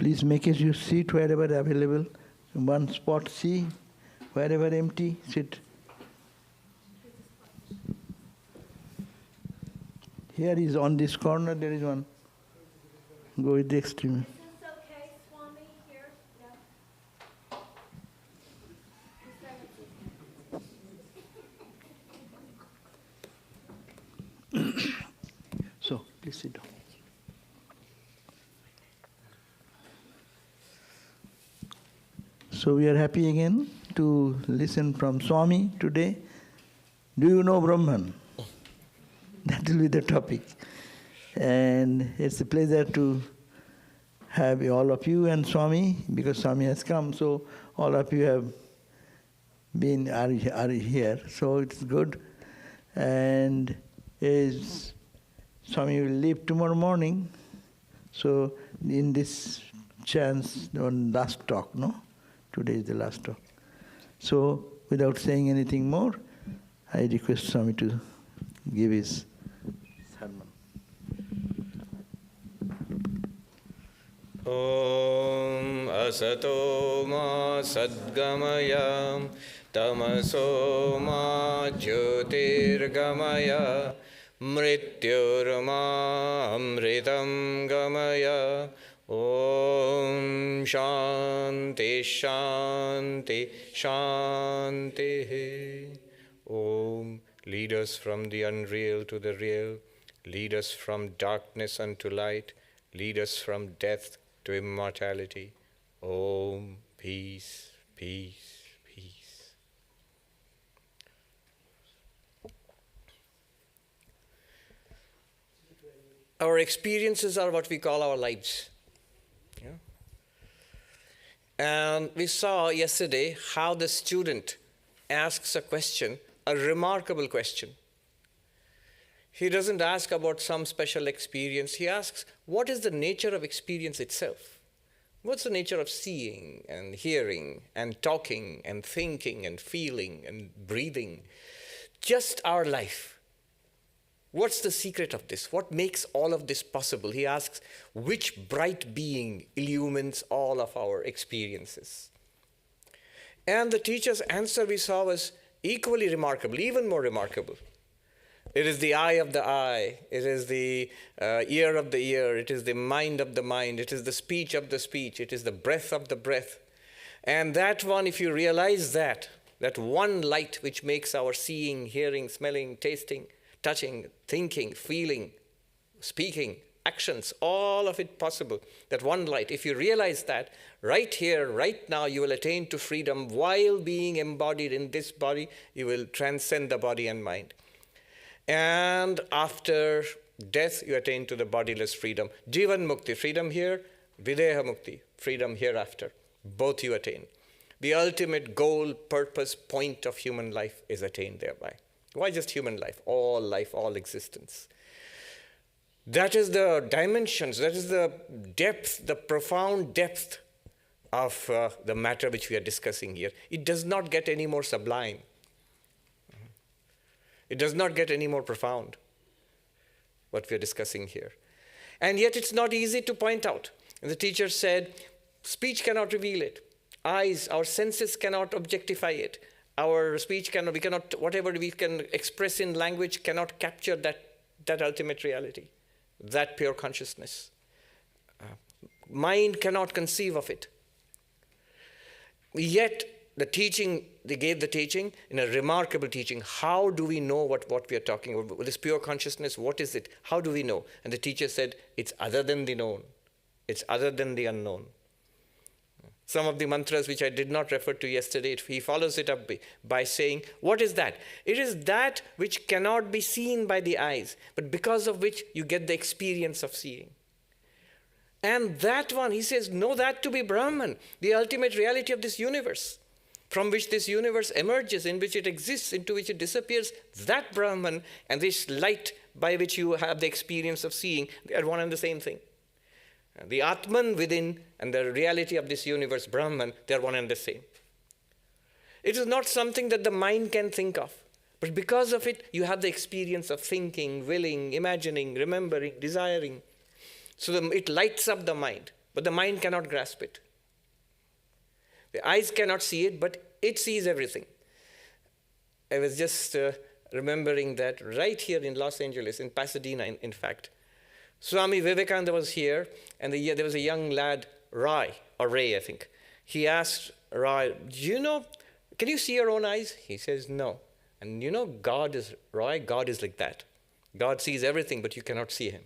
Please make it you sit wherever available. One spot, see. Wherever empty, sit. Here is on this corner, there is one. Go with the extreme. Is this okay, Swami, here? Yeah. So, please sit down. So we are happy again to listen from Swami today. Do you know Brahman? That will be the topic. And it's a pleasure to have all of you and Swami, because Swami has come, so all of you are here. So it's good. And is Swami will leave tomorrow morning. So in this chance, on last talk, no? Today is the last talk. So without saying anything more, I request Swami to give his sermon. Om asato ma sadgamaya tamaso ma jyotirgamaya mrityurma amritam gamaya. Om Shanti Shanti Shanti. Om, lead us from the unreal to the real, lead us from darkness unto light, lead us from death to immortality. Om, peace, peace, peace. Our experiences are what we call our lives. Yeah. And we saw yesterday how the student asks a question, a remarkable question. He doesn't ask about some special experience. He asks, what is the nature of experience itself? What's the nature of seeing and hearing and talking and thinking and feeling and breathing? Just our life. What's the secret of this? What makes all of this possible? He asks, which bright being illumines all of our experiences? And the teacher's answer we saw was equally remarkable, even more remarkable. It is the eye of the eye. It is the ear of the ear. It is the mind of the mind. It is the speech of the speech. It is the breath of the breath. And that one, if you realize that one light which makes our seeing, hearing, smelling, tasting, touching, thinking, feeling, speaking, actions, all of it possible, that one light, if you realize that, right here, right now, you will attain to freedom while being embodied in this body, you will transcend the body and mind. And after death, you attain to the bodiless freedom. Jivan Mukti, freedom here, Videha Mukti, freedom hereafter. Both you attain. The ultimate goal, purpose, point of human life is attained thereby. Why just human life, all existence? That is the dimensions, that is the depth, the profound depth of the matter which we are discussing here. It does not get any more sublime. It does not get any more profound, what we are discussing here. And yet it's not easy to point out. And the teacher said, speech cannot reveal it. Eyes, our senses cannot objectify it. Our speech cannot, whatever we can express in language cannot capture that ultimate reality, that pure consciousness. Mind cannot conceive of it. Yet, they gave the teaching in a remarkable teaching. How do we know what we are talking about? This pure consciousness, what is it? How do we know? And the teacher said, it's other than the known. It's other than the unknown. Some of the mantras which I did not refer to yesterday, he follows it up by saying, what is that? It is that which cannot be seen by the eyes, but because of which you get the experience of seeing. And that one, he says, know that to be Brahman, the ultimate reality of this universe, from which this universe emerges, in which it exists, into which it disappears. That Brahman and this light by which you have the experience of seeing, they are one and the same thing. The Atman within and the reality of this universe, Brahman, they are one and the same. It is not something that the mind can think of, but because of it, you have the experience of thinking, willing, imagining, remembering, desiring. So it lights up the mind. but the mind cannot grasp it. The eyes cannot see it, but it sees everything. I was just remembering that right here in Los Angeles, in Pasadena, in fact, Swami Vivekananda was here, and there was a young lad, Ray, I think. He asked Ray, can you see your own eyes? He says, no. And God is like that. God sees everything, but you cannot see him.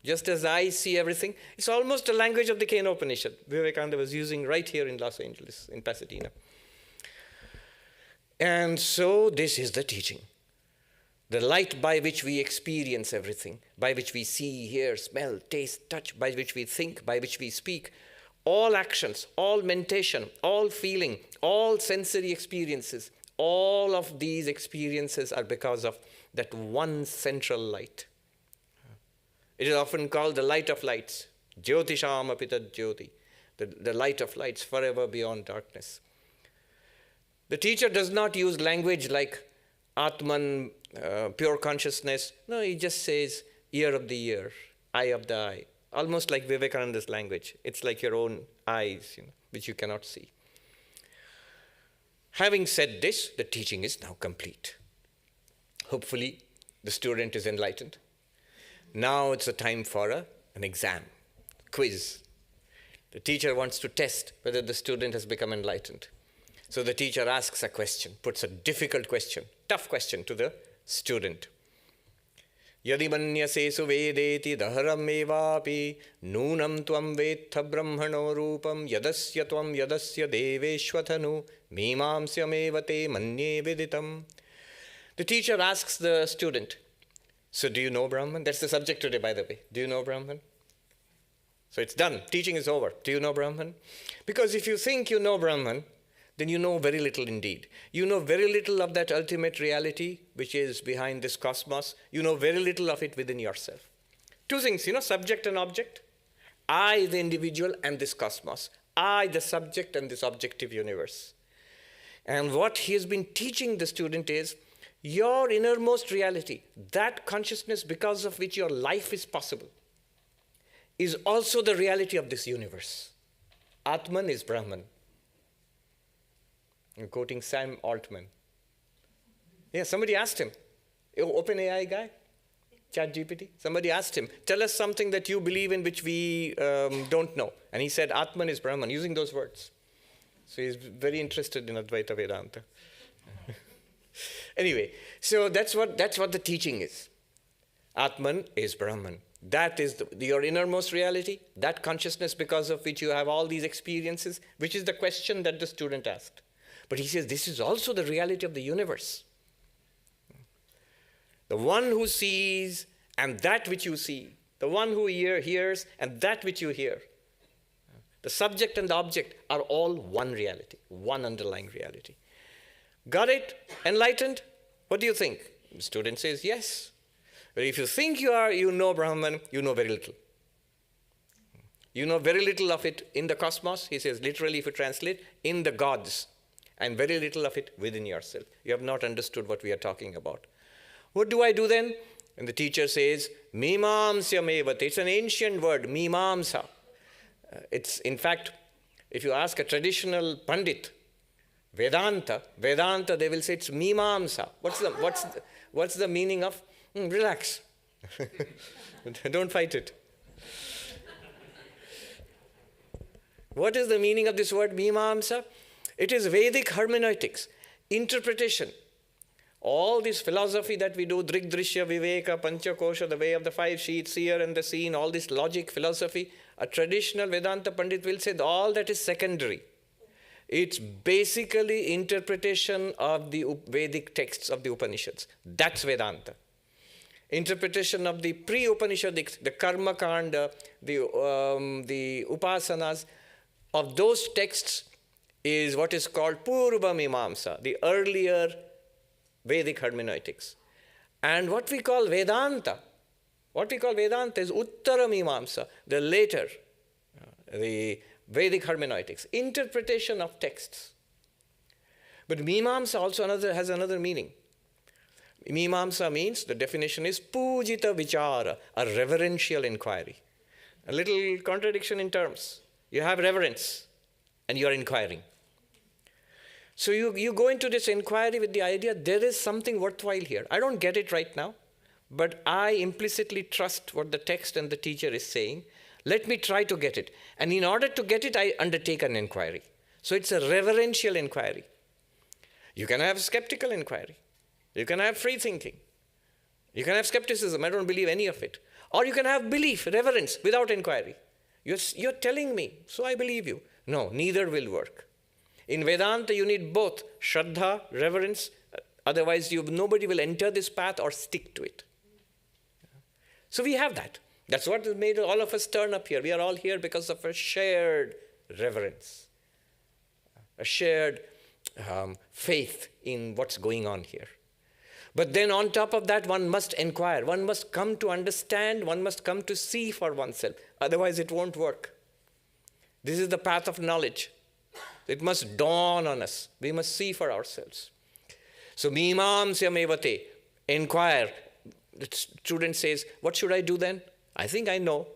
Just as I see everything, it's almost a language of the Kena Upanishad Vivekananda was using right here in Los Angeles, in Pasadena. And so this is the teaching. The light by which we experience everything, by which we see, hear, smell, taste, touch, by which we think, by which we speak, all actions, all mentation, all feeling, all sensory experiences, all of these experiences are because of that one central light. It is often called the light of lights, Jyotisham apitad jyoti, the light of lights forever beyond darkness. The teacher does not use language like Atman, pure consciousness. No, he just says ear of the ear, eye of the eye, almost like Vivekananda's language. It's like your own eyes, which you cannot see. Having said this, the teaching is now complete. Hopefully, the student is enlightened. Now it's a time for an exam, quiz. The teacher wants to test whether the student has become enlightened. So the teacher asks a question, puts a difficult question, tough question to the student. Yadi manyasesu vedeti daharam evapi nunam tvam vetha brahmano rupam yadasya tvam yadasya deveshvatanu mimamsyam evate manye viditam. The teacher asks the student, so do you know Brahman? That's the subject today, by the way. Do you know Brahman? So it's done. Teaching is over. Do you know Brahman? Because if you think you know Brahman, then you know very little indeed. You know very little of that ultimate reality which is behind this cosmos. You know very little of it within yourself. Two things, subject and object. I, the individual, and this cosmos. I, the subject, and this objective universe. And what he has been teaching the student is, your innermost reality, that consciousness because of which your life is possible, is also the reality of this universe. Atman is Brahman. I'm quoting Sam Altman. Yeah, somebody asked him, OpenAI guy, ChatGPT, somebody asked him, tell us something that you believe in which we don't know. And he said, Atman is Brahman, using those words. So he's very interested in Advaita Vedanta. Anyway, so that's what the teaching is. Atman is Brahman. That is your innermost reality, that consciousness because of which you have all these experiences, which is the question that the student asked. But he says this is also the reality of the universe. The one who sees and that which you see. The one who hears and that which you hear. The subject and the object are all one reality, one underlying reality. Got it? Enlightened? What do you think? The student says, yes. But if you think you know Brahman, you know very little. You know very little of it in the cosmos, he says, literally if you translate, in the gods, and very little of it within yourself. You have not understood what we are talking about. What do I do then? And the teacher says, Mimamsyam evate. It's an ancient word, Mimamsa. It's, in fact, if you ask a traditional Pandit, Vedanta, they will say it's Mimamsa. What's the meaning of? Relax. Don't fight it. What is the meaning of this word Mimamsa? It is Vedic hermeneutics, interpretation. All this philosophy that we do, Drigdrishya, Viveka, Panchakosha, the way of the five sheets, seer and the seen, all this logic, philosophy, a traditional Vedanta Pandit will say all that is secondary. It's basically interpretation of the Vedic texts of the Upanishads. That's Vedanta. Interpretation of the pre-Upanishadic, the Karma Kanda, the Upasanas, of those texts is what is called Purva Mimamsa, the earlier Vedic hermeneutics. And what we call Vedanta is Uttara Mimamsa, the later, the Vedic hermeneutics, interpretation of texts. But Mimamsa also has another meaning. Mimamsa means, the definition is Pujita Vichara, a reverential inquiry. A little contradiction in terms. You have reverence, and you are inquiring. So you go into this inquiry with the idea, there is something worthwhile here. I don't get it right now, but I implicitly trust what the text and the teacher is saying. Let me try to get it. And in order to get it, I undertake an inquiry. So it's a reverential inquiry. You can have skeptical inquiry. You can have free thinking. You can have skepticism. I don't believe any of it. Or you can have belief, reverence, without inquiry. You're telling me, so I believe you. No, neither will work. In Vedanta, you need both Shraddha, reverence. Otherwise, nobody will enter this path or stick to it. So we have that. That's what has made all of us turn up here. We are all here because of a shared reverence, a shared faith in what's going on here. But then on top of that, one must inquire. One must come to understand. One must come to see for oneself. Otherwise, it won't work. This is the path of knowledge. It must dawn on us. We must see for ourselves. So, mimamsyam evate, inquire. The student says, what should I do then? I think I know.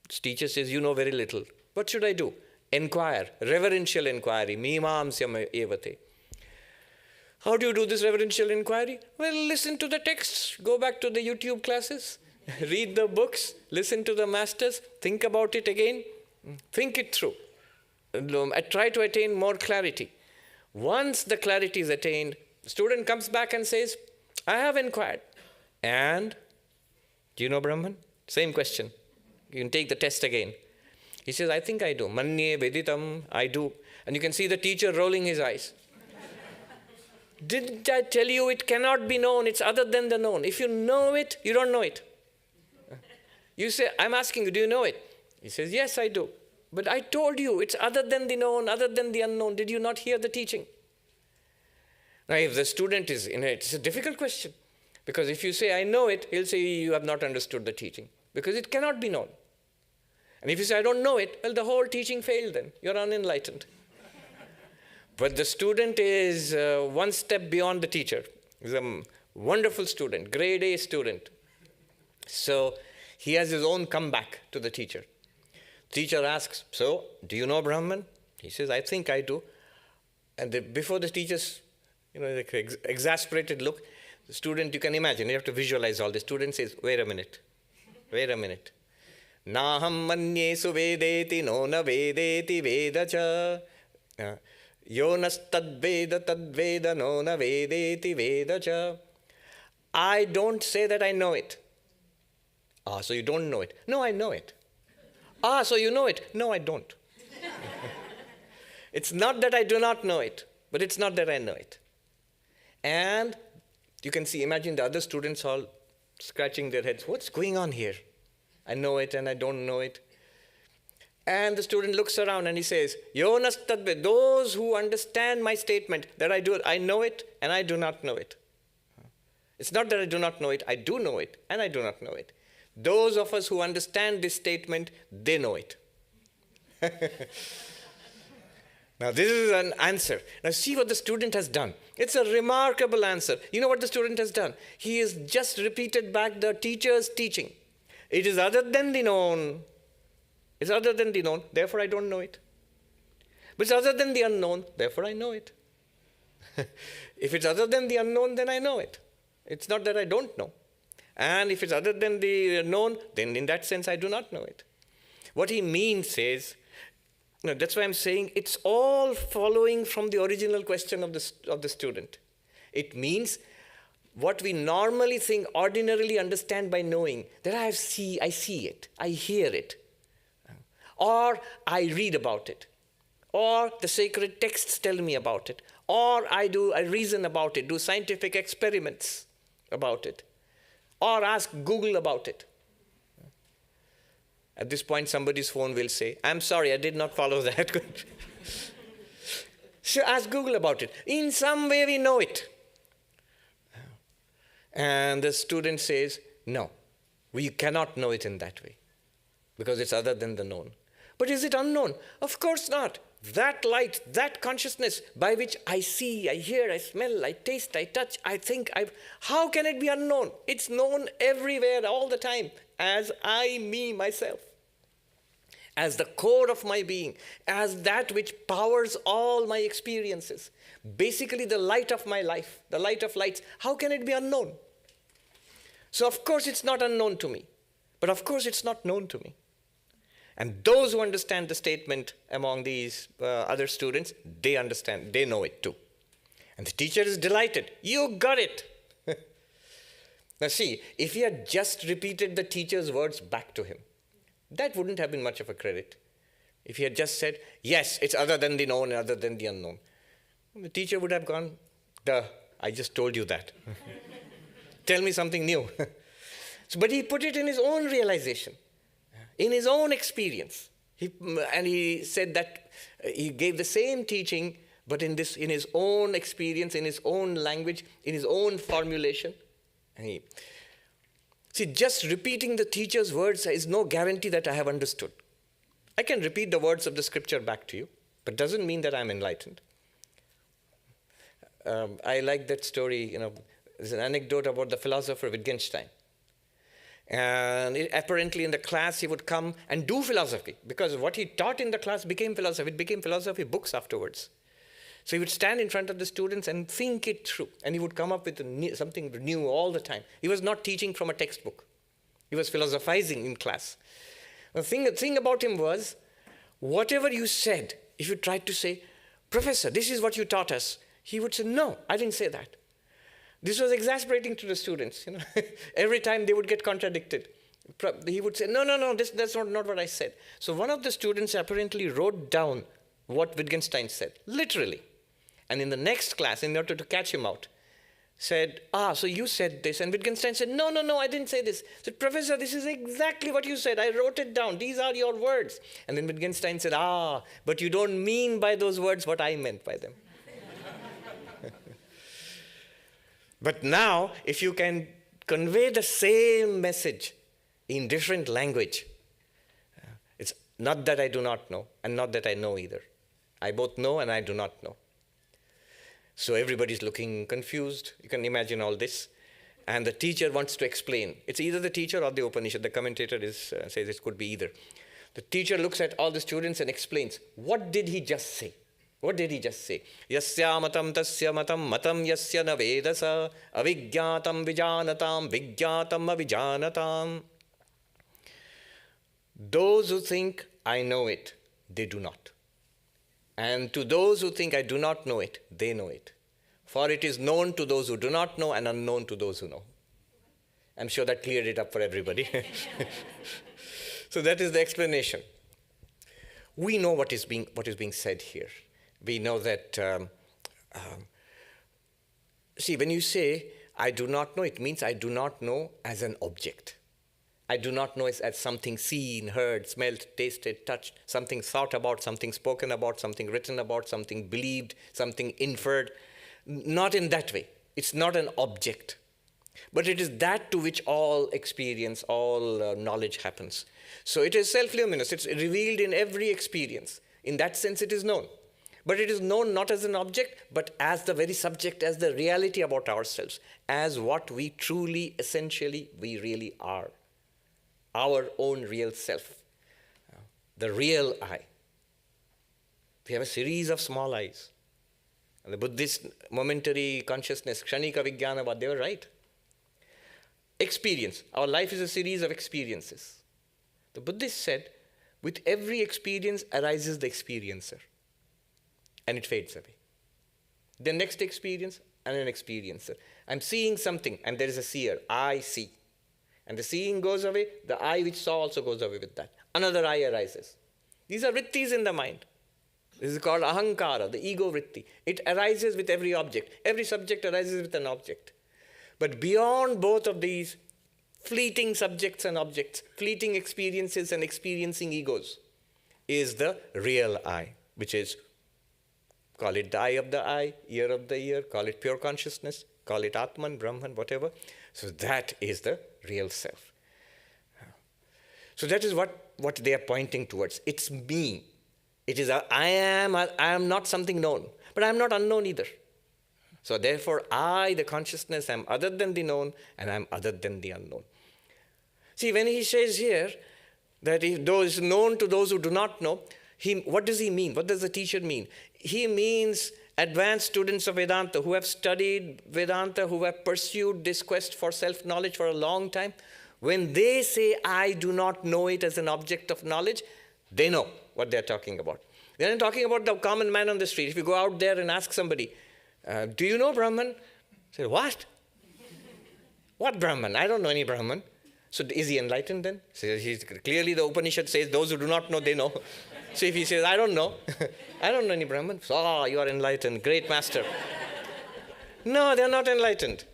The teacher says, you know very little. What should I do? Inquire, reverential inquiry, mimamsyam evate. How do you do this reverential inquiry? Well, listen to the texts, go back to the YouTube classes, read the books, listen to the masters, think about it again, think it through. Try to attain more clarity. Once the clarity is attained, the student comes back and says, I have inquired. And, do you know Brahman? Same question. You can take the test again. He says, I think I do. Manye veditam, I do. And you can see the teacher rolling his eyes. Didn't I tell you it cannot be known? It's other than the known. If you know it, you don't know it. You say, I'm asking you, do you know it? He says, yes, I do. But I told you, it's other than the known, other than the unknown. Did you not hear the teaching? Now, if the student is in it, it's a difficult question. Because if you say, I know it, he'll say, you have not understood the teaching. Because it cannot be known. And if you say, I don't know it, well, the whole teaching failed then. You're unenlightened. But the student is one step beyond the teacher. He's a wonderful student, grade A student. So he has his own comeback to the teacher. Teacher asks, so, do you know Brahman? He says, I think I do. And before the teacher's exasperated look, the student, you can imagine, you have to visualize all this. The student says, wait a minute. Naham manyesu vedeti no na vedeti vedacha. Yonas tadveda no na vedeti vedacha. I don't say that I know it. Ah, so you don't know it. No, I know it. Ah, so you know it. No, I don't. It's not that I do not know it, but it's not that I know it. And you can see, imagine the other students all scratching their heads. What's going on here? I know it and I don't know it. And the student looks around and he says, Yonas tadve, those who understand my statement that I know it and I do not know it. It's not that I do not know it, I do know it and I do not know it. Those of us who understand this statement, they know it. Now this is an answer. Now see what the student has done. It's a remarkable answer. You know what the student has done? He has just repeated back the teacher's teaching. It is other than the known. It's other than the known, therefore I don't know it. But it's other than the unknown, therefore I know it. If it's other than the unknown, then I know it. It's not that I don't know. And if it's other than the known, then in that sense I do not know it. What he means is, that's why I'm saying it's all following from the original question of the student. It means what we normally think, ordinarily understand by knowing, that I see it, I hear it, or I read about it, or the sacred texts tell me about it, or I reason about it, do scientific experiments about it, or ask Google about it. At this point, somebody's phone will say, I'm sorry, I did not follow that. So ask Google about it. In some way, we know it. And the student says, no, we cannot know it in that way because it's other than the known. But is it unknown? Of course not. That light, that consciousness by which I see, I hear, I smell, I taste, I touch, I think, how can it be unknown? It's known everywhere all the time as I, me, myself. as the core of my being, as that which powers all my experiences. Basically the light of my life, the light of lights. How can it be unknown? So of course it's not unknown to me, but of course it's not known to me. And those who understand the statement among these other students, they understand, they know it too. And the teacher is delighted. You got it. Now see, if he had just repeated the teacher's words back to him, that wouldn't have been much of a credit. If he had just said, yes, it's other than the known, other than the unknown. The teacher would have gone, duh, I just told you that. Tell me something new. But he put it in his own realization, in his own experience. And he said that he gave the same teaching, but in his own experience, in his own language, in his own formulation. See, just repeating the teacher's words is no guarantee that I have understood. I can repeat the words of the scripture back to you, but doesn't mean that I'm enlightened. I like that story, there's an anecdote about the philosopher Wittgenstein. And apparently in the class he would come and do philosophy, because what he taught in the class became philosophy. It became philosophy books afterwards. So he would stand in front of the students and think it through. And he would come up with something new all the time. He was not teaching from a textbook. He was philosophizing in class. The thing about him was, whatever you said, if you tried to say, Professor, this is what you taught us, he would say, no, I didn't say that. This was exasperating to the students. Every time they would get contradicted. He would say, no, that's not what I said. So one of the students apparently wrote down what Wittgenstein said, literally. And in the next class, in order to catch him out, said, so you said this. And Wittgenstein said, no, I didn't say this. He said, Professor, this is exactly what you said. I wrote it down. These are your words. And then Wittgenstein said, but you don't mean by those words what I meant by them. But now, if you can convey the same message in different language, it's not that I do not know, and not that I know either. I both know and I do not know. So everybody's looking confused. You can imagine all this. And the teacher wants to explain. It's either the teacher or the Upanishad. The commentator says it could be either. The teacher looks at all the students and explains, what did he just say? What did he just say? Yasya matam tasya matam matam yasya na vedasa avijñātam vijānatam vijñātam avijānatam. Those who think I know it, they do not. And to those who think I do not know it, they know it. For it is known to those who do not know and unknown to those who know. I'm sure that cleared it up for everybody. So that is the explanation. We know what is being said here. We know that, when you say, I do not know, it means I do not know as an object. I do not know as something seen, heard, smelled, tasted, touched, something thought about, something spoken about, something written about, something believed, something inferred. Not in that way. It's not an object. But it is that to which all experience, all knowledge happens. So it is self-luminous. It's revealed in every experience. In that sense, it is known. But it is known not as an object, but as the very subject, as the reality about ourselves, as what we truly, essentially, we really are. Our own real self. The real I. We have a series of small eyes. And the Buddhist momentary consciousness, Kshanika Vijnanavad, they were right. Experience. Our life is a series of experiences. The Buddhist said, with every experience arises the experiencer. And it fades away. The next experience, and an experiencer. I'm seeing something, and there is a seer. I see. And the seeing goes away, the I which saw also goes away with that. Another I arises. These are vrittis in the mind. This is called ahankara, the ego vritti. It arises with every object. Every subject arises with an object. But beyond both of these fleeting subjects and objects, fleeting experiences and experiencing egos, is the real I, which is, call it the eye of the eye, ear of the ear, call it pure consciousness, call it Atman, Brahman, whatever. So that is the real self. So that is what they are pointing towards. It's me. It is I am not something known, but I am not unknown either. So therefore, I, the consciousness, am other than the known, and I am other than the unknown. See, when he says here, That if those known to those who do not know, what does he mean? What does the teacher mean? He means advanced students of Vedanta who have studied Vedanta, who have pursued this quest for self-knowledge for a long time. When they say, I do not know it as an object of knowledge, they know what they're talking about. They're not talking about the common man on the street. If you go out there and ask somebody, do you know Brahman? Say, what? What Brahman? I don't know any Brahman. So is he enlightened then? So clearly the Upanishad says those who do not know, they know. So if he says, I don't know, I don't know any Brahman. So, you are enlightened, great master. No, they're not enlightened.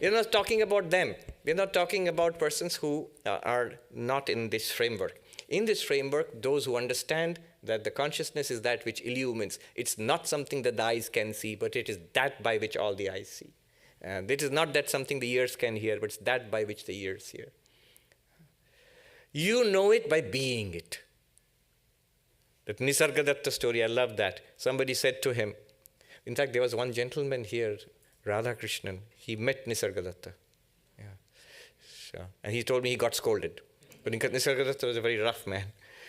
You're not talking about them. We're not talking about persons who are not in this framework. In this framework, those who understand that the consciousness is that which illumines. It's not something that the eyes can see, but it is that by which all the eyes see. And it is not that something the ears can hear, but it's that by which the ears hear. You know it by being it. That Nisargadatta story, I love that. Somebody said to him, in fact, there was one gentleman here, Radhakrishnan, he met Nisargadatta. Yeah. So, and he told me he got scolded. But Nisargadatta was a very rough man.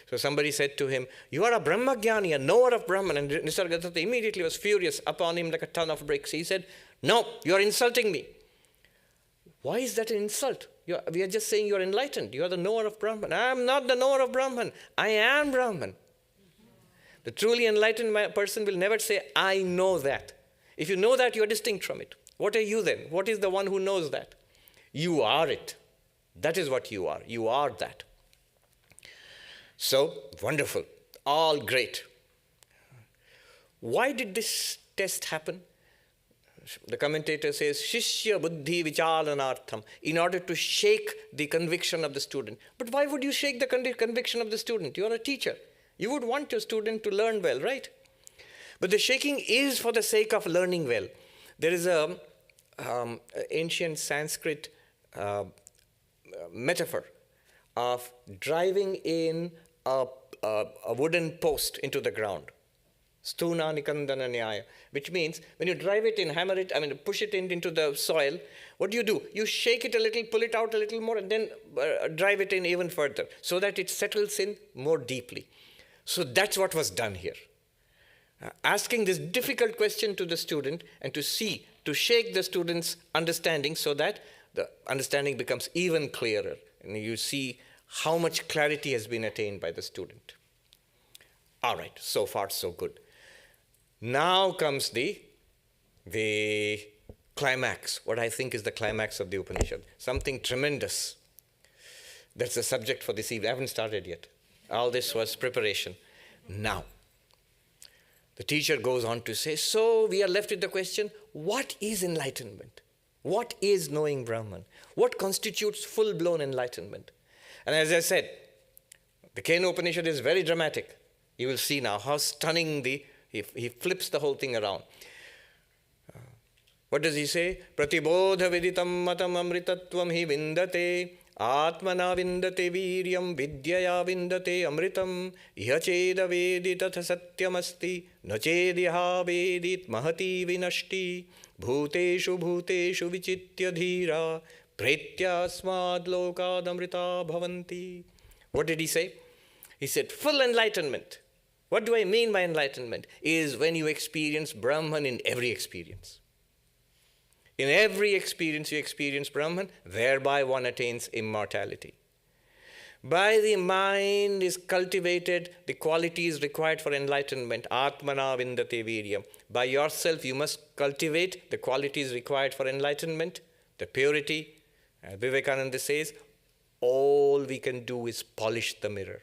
So somebody said to him, you are a Brahmagyani, a knower of Brahman. And Nisargadatta immediately was furious upon him like a ton of bricks. He said, no, you are insulting me. Why is that an insult? We are just saying you are enlightened. You are the knower of Brahman. I am not the knower of Brahman. I am Brahman. The truly enlightened person will never say, I know that. If you know that, you are distinct from it. What are you then? What is the one who knows that? You are it. That is what you are. You are that. So, wonderful. All great. Why did this test happen? The commentator says, Shishya buddhi vichalanartham, in order to shake the conviction of the student. But why would you shake the conviction of the student? You are a teacher. You would want your student to learn well, right? But the shaking is for the sake of learning well. There is an ancient Sanskrit metaphor of driving in a wooden post into the ground. Stuna nikandana nyaya, which means when you drive it in, hammer it, push it into the soil, what do? You shake it a little, pull it out a little more, and then drive it in even further so that it settles in more deeply. So that's what was done here. Asking this difficult question to the student and to shake the student's understanding so that the understanding becomes even clearer. And you see how much clarity has been attained by the student. All right, so far so good. Now comes the climax, what I think is the climax of the Upanishad. Something tremendous. That's the subject for this evening. I haven't started yet. All this was preparation. Now, the teacher goes on to say, so we are left with the question, what is enlightenment? What is knowing Brahman? What constitutes full-blown enlightenment? And as I said, the Kena Upanishad is very dramatic. You will see now how stunning he flips the whole thing around. What does he say? Pratibodha viditam matam amritatvam hi vindate atmana vindate viryam vidyaya vindate amritam iha cheda vedi tatha satyam asti na chediha vedit mahati vinashti bhuteshu bhuteshu vichitya dhira pretyasmad lokad amrita bhavanti. What did he say? He said full enlightenment. What do I mean by enlightenment? Is when you experience Brahman in every experience. In every experience you experience Brahman, thereby one attains immortality. By the mind is cultivated the qualities required for enlightenment. Atmana vindate viryam. By yourself you must cultivate the qualities required for enlightenment, the purity. Vivekananda says, all we can do is polish the mirror.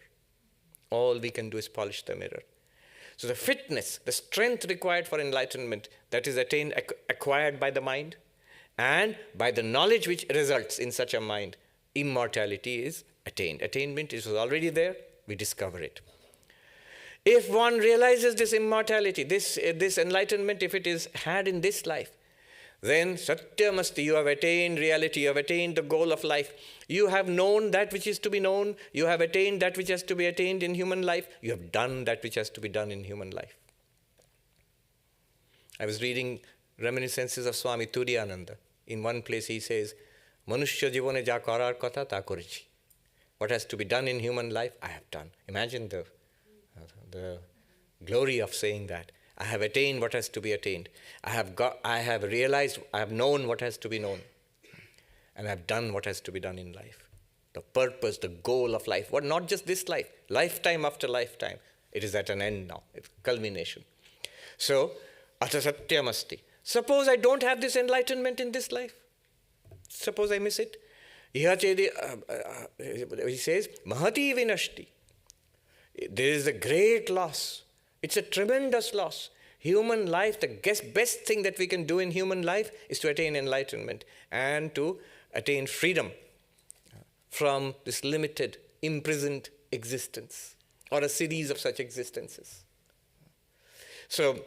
All we can do is polish the mirror. So the fitness, the strength required for enlightenment, that is attained, acquired by the mind, and by the knowledge which results in such a mind, immortality is attained. Attainment is already there, we discover it. If one realizes this immortality, this enlightenment, if it is had in this life, then satyamasti, you have attained reality, you have attained the goal of life. You have known that which is to be known, you have attained that which has to be attained in human life, you have done that which has to be done in human life. I was reading reminiscences of Swami Turiyananda. In one place he says, Manushya jivone ja karar katha ta korechi. what has to be done in human life, I have done. Imagine the glory of saying that. I have attained what has to be attained. I have realized, I have known what has to be known. And I have done what has to be done in life. The purpose, the goal of life. What, not just this life, lifetime after lifetime. It is at an end now, it's culmination. So, ata satyam asti. Suppose I don't have this enlightenment in this life. Suppose I miss it. He says, mahati vinashti. There is a great loss. It's a tremendous loss. Human life, the best thing that we can do in human life is to attain enlightenment and to attain freedom from this limited, imprisoned existence or a series of such existences. So,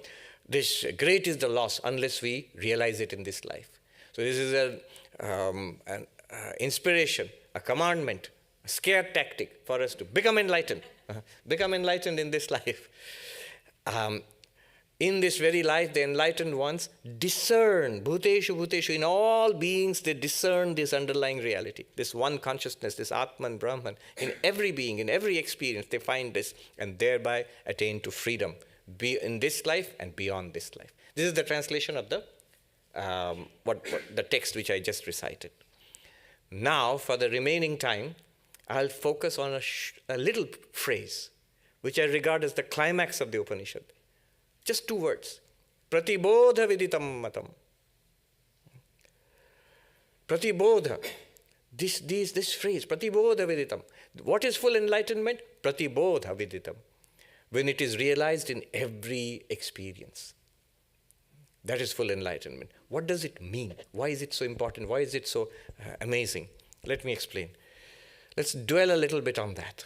this great is the loss unless we realize it in this life. So, this is an inspiration, a commandment, a scare tactic for us to become enlightened. Become enlightened in this life. In this very life, the enlightened ones discern, bhuteshu, bhuteshu, in all beings they discern this underlying reality, this one consciousness, this Atman, Brahman. In every being, in every experience, they find this and thereby attain to freedom, be in this life and beyond this life. This is the translation of the text which I just recited. Now, for the remaining time, I'll focus on a little phrase, which I regard as the climax of the Upanishad. Just 2 words. Pratibodha viditam matam. Pratibodha. This phrase, pratibodha viditam. What is full enlightenment? Pratibodha viditam. When it is realized in every experience. That is full enlightenment. What does it mean? Why is it so important? Why is it so amazing? Let me explain. Let's dwell a little bit on that.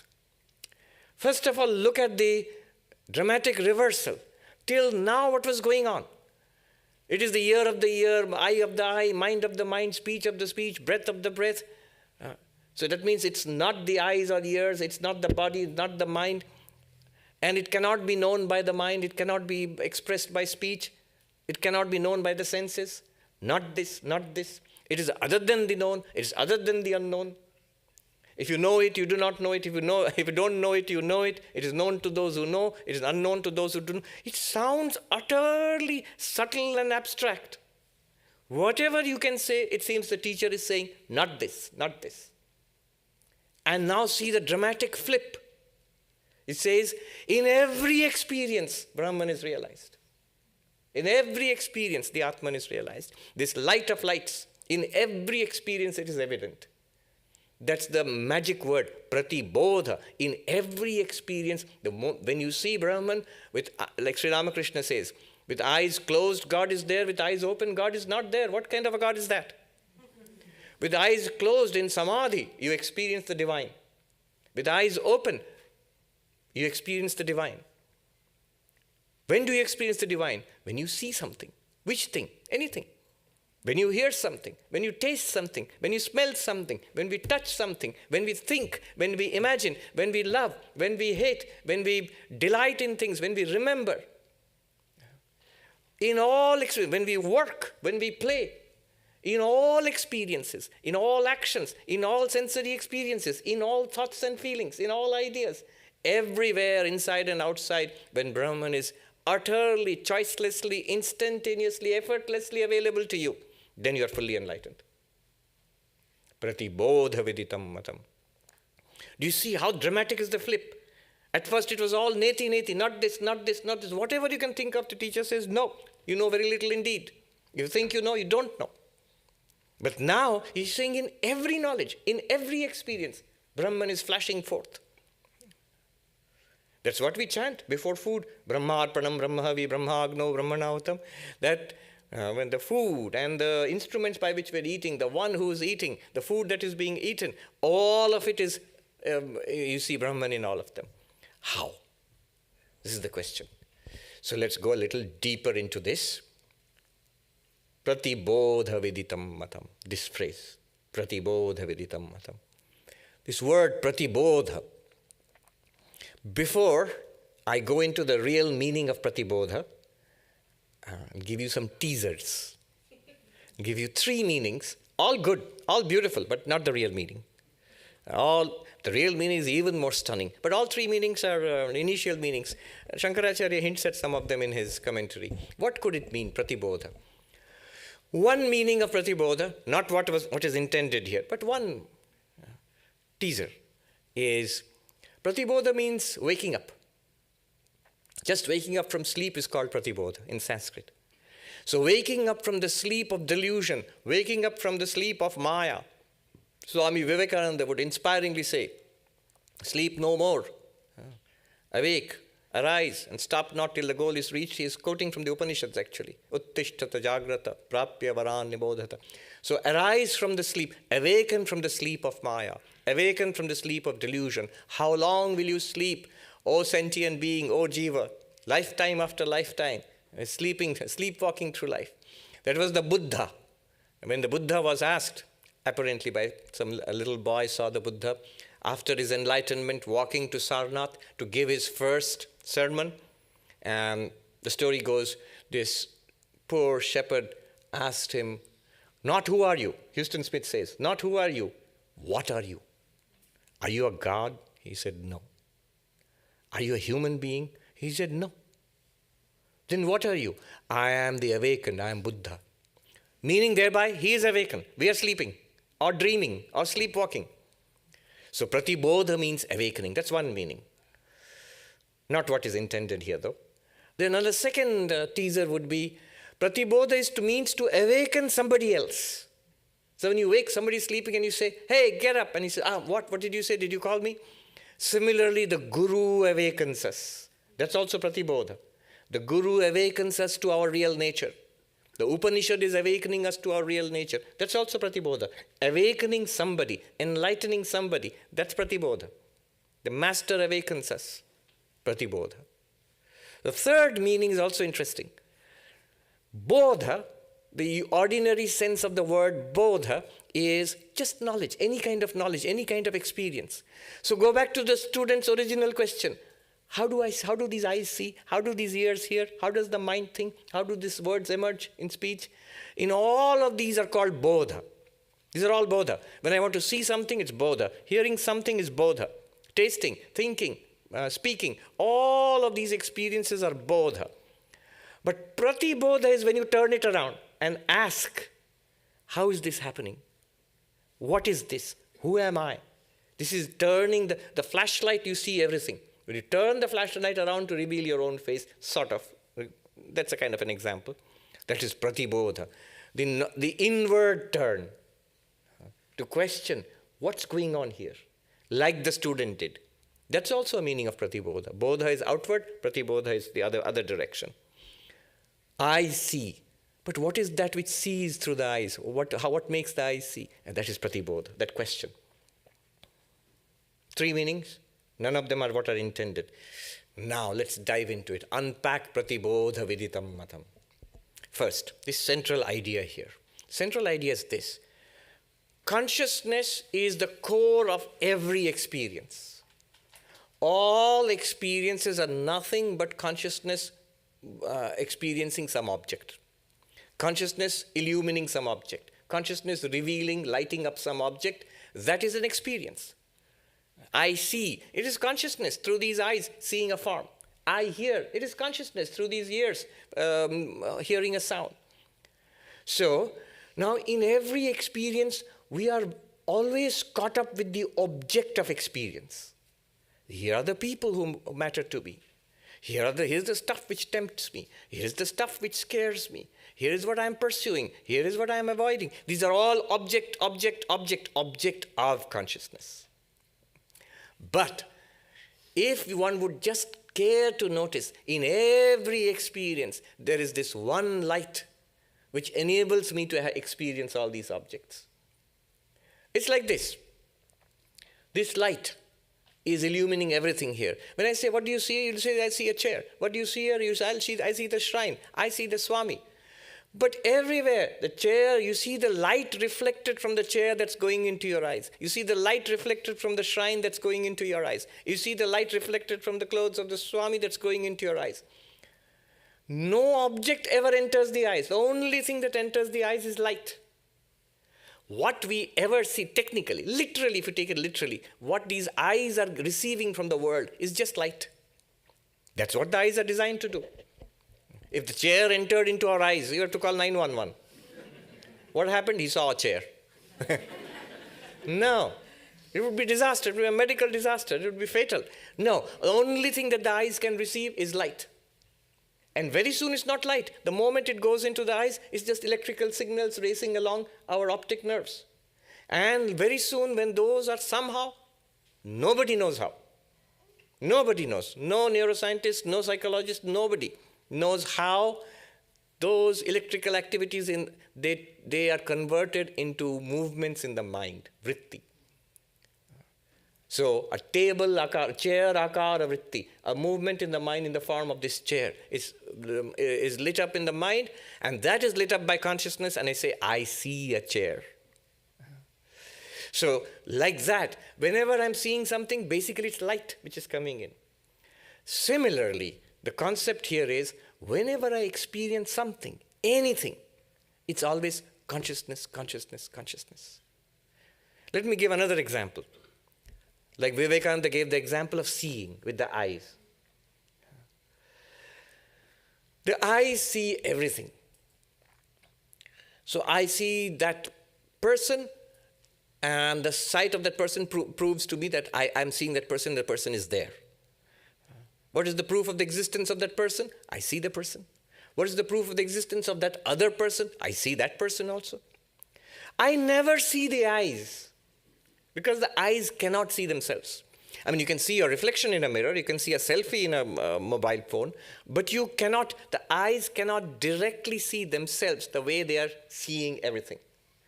First of all, look at the dramatic reversal. Till now, what was going on? It is the ear of the ear, eye of the eye, mind of the mind, speech of the speech, breath of the breath. So that means it's not the eyes or the ears, it's not the body, not the mind. And it cannot be known by the mind, it cannot be expressed by speech, it cannot be known by the senses. Not this, not this. It is other than the known, it is other than the unknown. If you know it, you do not know it. If you don't know it, you know it. It is known to those who know. It is unknown to those who don't. It sounds utterly subtle and abstract. Whatever you can say, it seems the teacher is saying, not this, not this. And now see the dramatic flip. It says, in every experience, Brahman is realized. In every experience, the Atman is realized. This light of lights, in every experience, it is evident. That's the magic word, pratibodha. In every experience, when you see Brahman, like Sri Ramakrishna says, with eyes closed, God is there. With eyes open, God is not there. What kind of a God is that? With eyes closed in samadhi, you experience the divine. With eyes open, you experience the divine. When do you experience the divine? When you see something. Which thing? Anything. When you hear something, when you taste something, when you smell something, when we touch something, when we think, when we imagine, when we love, when we hate, when we delight in things, when we remember. In all experiences, when we work, when we play, in all experiences, in all actions, in all sensory experiences, in all thoughts and feelings, in all ideas, everywhere, inside and outside, when Brahman is utterly, choicelessly, instantaneously, effortlessly available to you, then you are fully enlightened. Pratibodha viditam matam. Do you see how dramatic is the flip? At first it was all neti, not this, not this, not this. Whatever you can think of, the teacher says, no, you know very little indeed. You think you know, you don't know. But now he's saying in every knowledge, in every experience, Brahman is flashing forth. That's what we chant before food. Brahmarpanam, Brahmahavi, Brahmagno, Brahmanautam. That when the food and the instruments by which we're eating, the one who is eating, the food that is being eaten, all of it is, you see Brahman in all of them. How? This is the question. So let's go a little deeper into this. Pratibodha viditam matam. This phrase, pratibodha viditam matam. This word pratibodha. Before I go into the real meaning of pratibodha, I'll give you some teasers. I'll give you 3 meanings, all good, all beautiful, but not the real meaning. The real meaning is even more stunning. But all three meanings are initial meanings. Shankaracharya hints at some of them in his commentary. What could it mean, pratibodha? One meaning of pratibodha, not what is intended here, but one teaser is pratibodha means waking up. Just waking up from sleep is called pratibodha in Sanskrit. So waking up from the sleep of delusion, waking up from the sleep of Maya. Swami Vivekananda would inspiringly say, sleep no more. Awake, arise, and stop not till the goal is reached. He is quoting from the Upanishads actually. Uttishtata jagrata prapya varan nibodhata. So arise from the sleep, awaken from the sleep of Maya, awaken from the sleep of delusion. How long will you sleep, O sentient being, O jiva, lifetime after lifetime, sleepwalking through life. That was the Buddha. When the Buddha was asked, apparently by a little boy saw the Buddha after his enlightenment walking to Sarnath to give his first sermon. And the story goes, this poor shepherd asked him, not who are you? Houston Smith says, not who are you? What are you? Are you a god? He said, no. Are you a human being? He said, no. Then what are you? I am the awakened, I am Buddha. Meaning thereby, he is awakened. We are sleeping, or dreaming, or sleepwalking. So pratibodha means awakening. That's one meaning. Not what is intended here though. Then another second teaser would be, pratibodha means to awaken somebody else. So when you wake, somebody is sleeping and you say, hey, get up. And he says, what did you say? Did you call me? Similarly, the Guru awakens us. That's also pratibodha. The Guru awakens us to our real nature. The Upanishad is awakening us to our real nature. That's also pratibodha. Awakening somebody, enlightening somebody, that's pratibodha. The master awakens us, pratibodha. The third meaning is also interesting. Bodha, the ordinary sense of the word bodha, is just knowledge, any kind of knowledge, any kind of experience. So go back to the student's original question. How do these eyes see? How do these ears hear? How does the mind think? How do these words emerge in speech? In all of these are called bodha. These are all bodha. When I want to see something, it's bodha. Hearing something is bodha. Tasting, thinking, speaking, all of these experiences are bodha. But pratibodha is when you turn it around and ask, how is this happening? What is this? Who am I? This is turning the flashlight, you see everything. When you turn the flashlight around to reveal your own face, sort of, that's a kind of an example. That is pratibodha. The inward turn to question what's going on here, like the student did. That's also a meaning of pratibodha. Bodha is outward, pratibodha is the other direction. I see. But what is that which sees through the eyes? What makes the eyes see? And that is pratibodha, that question. Three meanings. None of them are what are intended. Now let's dive into it. Unpack pratibodha viditam matam. First, this central idea here. Central idea is this. Consciousness is the core of every experience. All experiences are nothing but consciousness experiencing some object. Consciousness illumining some object. Consciousness revealing, lighting up some object. That is an experience. I see. It is consciousness through these eyes seeing a form. I hear. It is consciousness through these ears hearing a sound. So now in every experience, we are always caught up with the object of experience. Here are the people who matter to me. Here's the stuff which tempts me. Here's the stuff which scares me. Here is what I'm pursuing. Here is what I'm avoiding. These are all object of consciousness. But if one would just care to notice, in every experience, there is this one light which enables me to experience all these objects. It's like this. This light is illumining everything here. When I say, what do you see? You'll say, I see a chair. What do you see here? You say, I see the shrine. I see the Swami. But everywhere, the chair, you see the light reflected from the chair that's going into your eyes. You see the light reflected from the shrine that's going into your eyes. You see the light reflected from the clothes of the Swami that's going into your eyes. No object ever enters the eyes. The only thing that enters the eyes is light. what we ever see technically, literally, if you take it literally, what these eyes are receiving from the world is just light. That's what the eyes are designed to do. If the chair entered into our eyes, you have to call 911. What happened? He saw a chair. No. It would be disaster. It would be a medical disaster. It would be fatal. No. The only thing that the eyes can receive is light. And very soon it's not light. The moment it goes into the eyes, it's just electrical signals racing along our optic nerves. And very soon when those are somehow, nobody knows how. Nobody knows. No neuroscientist, no psychologist, nobody knows how those electrical activities, they are converted into movements in the mind, vritti. So a table akar, chair akara vritti, a movement in the mind in the form of this chair is lit up in the mind, and that is lit up by consciousness, and I say, I see a chair. So like that, whenever I'm seeing something, basically it's light which is coming in. Similarly, the concept here is, whenever I experience something, anything, it's always consciousness, consciousness, consciousness. Let me give another example. Like Vivekananda gave the example of seeing with the eyes. The eyes see everything. So I see that person, and the sight of that person proves to me that I'm seeing that person, the person is there. What is the proof of the existence of that person? I see the person. What is the proof of the existence of that other person? I see that person also. I never see the eyes, because the eyes cannot see themselves. I mean, you can see your reflection in a mirror, you can see a selfie in a mobile phone, but the eyes cannot directly see themselves the way they are seeing everything.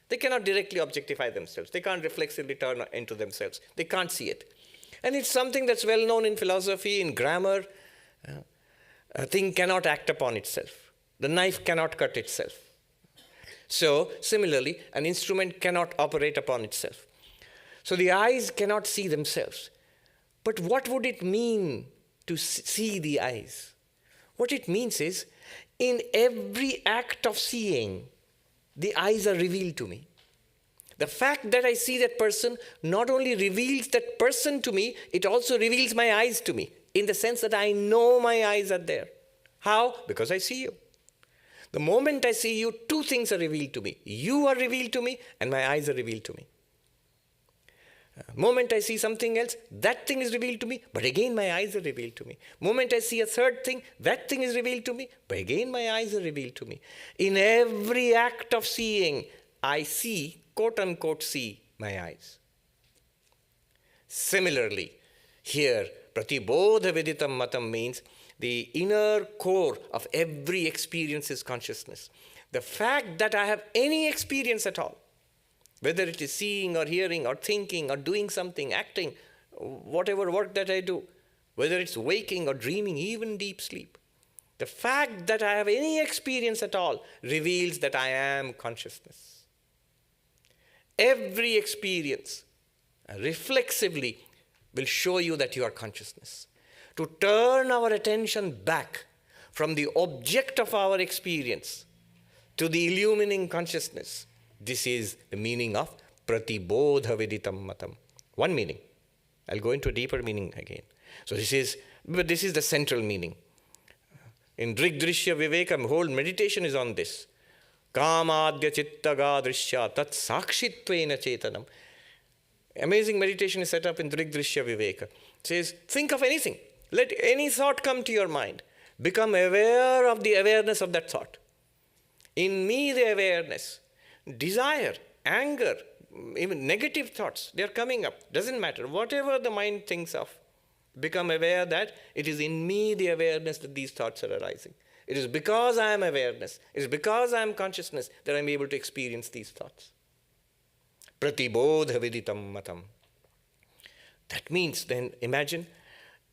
They cannot directly objectify themselves. They can't reflexively turn into themselves. They can't see it. And it's something that's well known in philosophy, in grammar. A thing cannot act upon itself. The knife cannot cut itself. So, similarly, an instrument cannot operate upon itself. So the eyes cannot see themselves. But what would it mean to see the eyes? What it means is, in every act of seeing, the eyes are revealed to me. The fact that I see that person not only reveals that person to me, it also reveals my eyes to me, in the sense that I know my eyes are there. How? Because I see you. The moment I see you, two things are revealed to me. You are revealed to me, and my eyes are revealed to me. Moment I see something else, that thing is revealed to me, but again my eyes are revealed to me. Moment I see a third thing, that thing is revealed to me, but again my eyes are revealed to me. In every act of seeing, I see, quote unquote, see my eyes. Similarly, here, pratibodha viditam matam means the inner core of every experience is consciousness. The fact that I have any experience at all, whether it is seeing or hearing or thinking or doing something, acting, whatever work that I do, whether it's waking or dreaming, even deep sleep, the fact that I have any experience at all reveals that I am consciousness. Every experience reflexively will show you that you are consciousness. To turn our attention back from the object of our experience to the illumining consciousness, this is the meaning of pratibodha viditam matam. One meaning. I'll go into a deeper meaning again. So this is the central meaning. In Drigdrishya Viveka, whole meditation is on this. Kamadya chittaga drishya tat sakshittvena chetanam. Amazing meditation is set up in Drigdrishya Viveka. It says, think of anything. Let any thought come to your mind. Become aware of the awareness of that thought. In me, the awareness. Desire, anger, even negative thoughts, they are coming up. Doesn't matter. Whatever the mind thinks of, become aware that it is in me the awareness that these thoughts are arising. It is because I am awareness, it is because I am consciousness that I am able to experience these thoughts. Pratibodha viditam matam. That means then, imagine,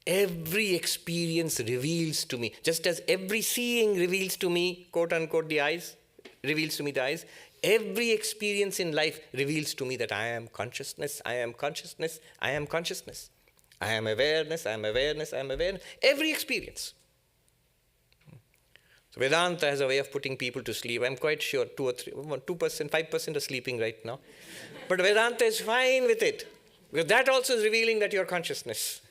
every experience reveals to me, just as every seeing reveals to me, quote unquote, the eyes, reveals to me the eyes, every experience in life reveals to me that I am consciousness, I am consciousness, I am consciousness. I am awareness, I am awareness, I am awareness. Every experience. Vedanta has a way of putting people to sleep. I'm quite sure 2 or 3, 2%, 5% are sleeping right now. But Vedanta is fine with it. Because that also is revealing that you're consciousness.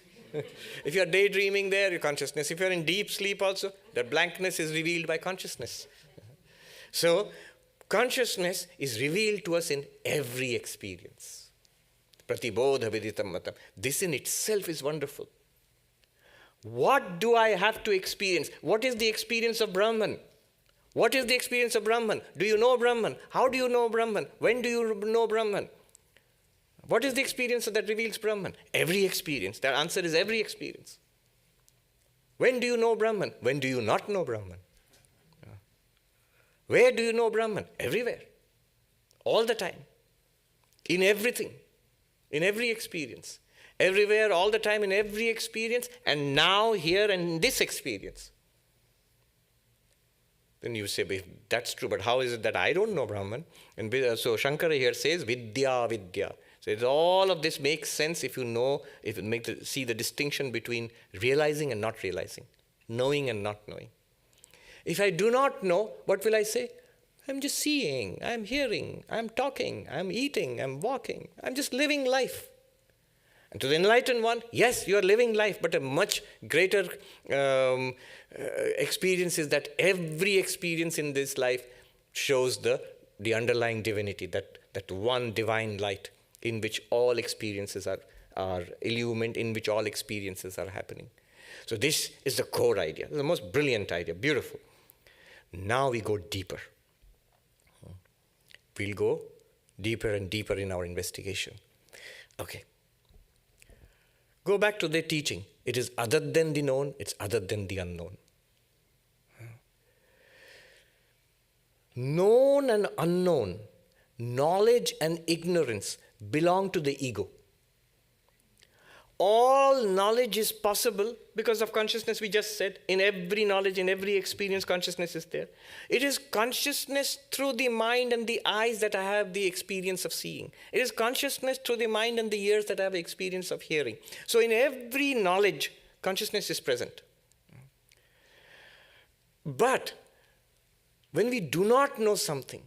If you're daydreaming there, you're consciousness. If you're in deep sleep also, that blankness is revealed by consciousness. So, consciousness is revealed to us in every experience. Pratibodha viditam matam. This in itself is wonderful. What do I have to experience? What is the experience of Brahman? What is the experience of Brahman? Do you know Brahman? How do you know Brahman? When do you know Brahman? What is the experience that reveals Brahman? Every experience. The answer is every experience. When do you know Brahman? When do you not know Brahman? Where do you know Brahman? Everywhere. All the time. In everything. In every experience. Everywhere, all the time, in every experience, and now, here, and in this experience. Then you say, that's true, but how is it that I don't know Brahman? And so Shankara here says, vidya, vidya. So all of this makes sense if you know, if you see the distinction between realizing and not realizing, knowing and not knowing. If I do not know, what will I say? I'm just seeing, I'm hearing, I'm talking, I'm eating, I'm walking, I'm just living life. And to the enlightened one, yes, you are living life, but a much greater experience is that every experience in this life shows the underlying divinity, that one divine light in which all experiences are illumined, in which all experiences are happening. So this is the core idea, the most brilliant idea, beautiful. Now we go deeper. We'll go deeper and deeper in our investigation. Okay. Go back to their teaching. It is other than the known, it's other than the unknown. Known and unknown, knowledge and ignorance belong to the ego. All knowledge is possible because of consciousness, we just said. In every knowledge, in every experience, consciousness is there. It is consciousness through the mind and the eyes that I have the experience of seeing. It is consciousness through the mind and the ears that I have the experience of hearing. So in every knowledge, consciousness is present. But when we do not know something,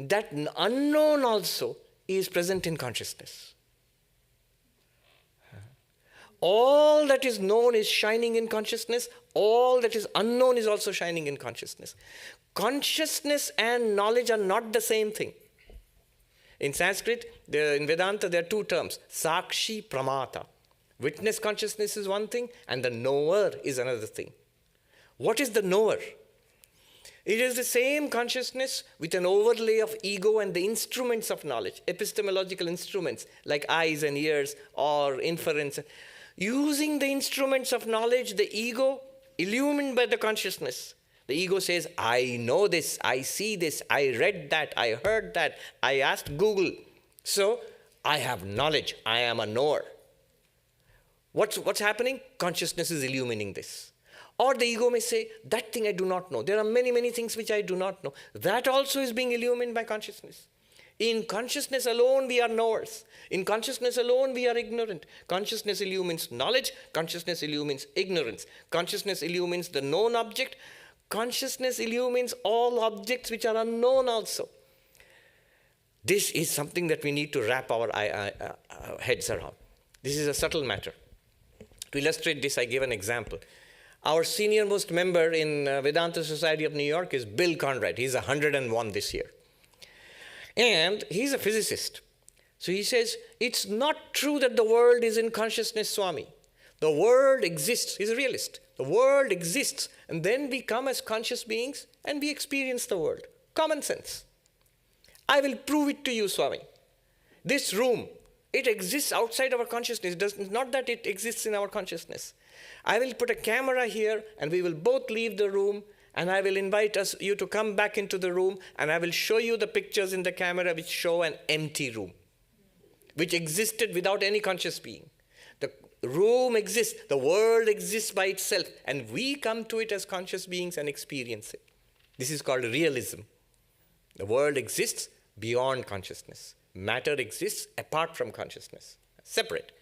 that unknown also is present in consciousness. All that is known is shining in consciousness. All that is unknown is also shining in consciousness. Consciousness and knowledge are not the same thing. In Sanskrit, in Vedanta, there are two terms, sakshi, pramata. Witness consciousness is one thing, and the knower is another thing. What is the knower? It is the same consciousness with an overlay of ego and the instruments of knowledge, epistemological instruments like eyes and ears or inference. Using the instruments of knowledge, the ego, illumined by the consciousness. The ego says, I know this, I see this, I read that, I heard that, I asked Google. So, I have knowledge, I am a knower. What's happening? Consciousness is illumining this. Or the ego may say, that thing I do not know. There are many, many things which I do not know. That also is being illumined by consciousness. In consciousness alone, we are knowers. In consciousness alone, we are ignorant. Consciousness illumines knowledge. Consciousness illumines ignorance. Consciousness illumines the known object. Consciousness illumines all objects which are unknown also. This is something that we need to wrap our heads around. This is a subtle matter. To illustrate this, I give an example. Our senior-most member in Vedanta Society of New York is Bill Conrad. He's 101 this year. And he's a physicist. So he says, it's not true that the world is in consciousness, Swami. The world exists. He's a realist. The world exists. And then we come as conscious beings and we experience the world. Common sense. I will prove it to you, Swami. This room, it exists outside our consciousness. It's not that it exists in our consciousness. I will put a camera here and we will both leave the room. And I will invite you to come back into the room and I will show you the pictures in the camera which show an empty room, which existed without any conscious being. The room exists, the world exists by itself, and we come to it as conscious beings and experience it. This is called realism. The world exists beyond consciousness. Matter exists apart from consciousness, separate.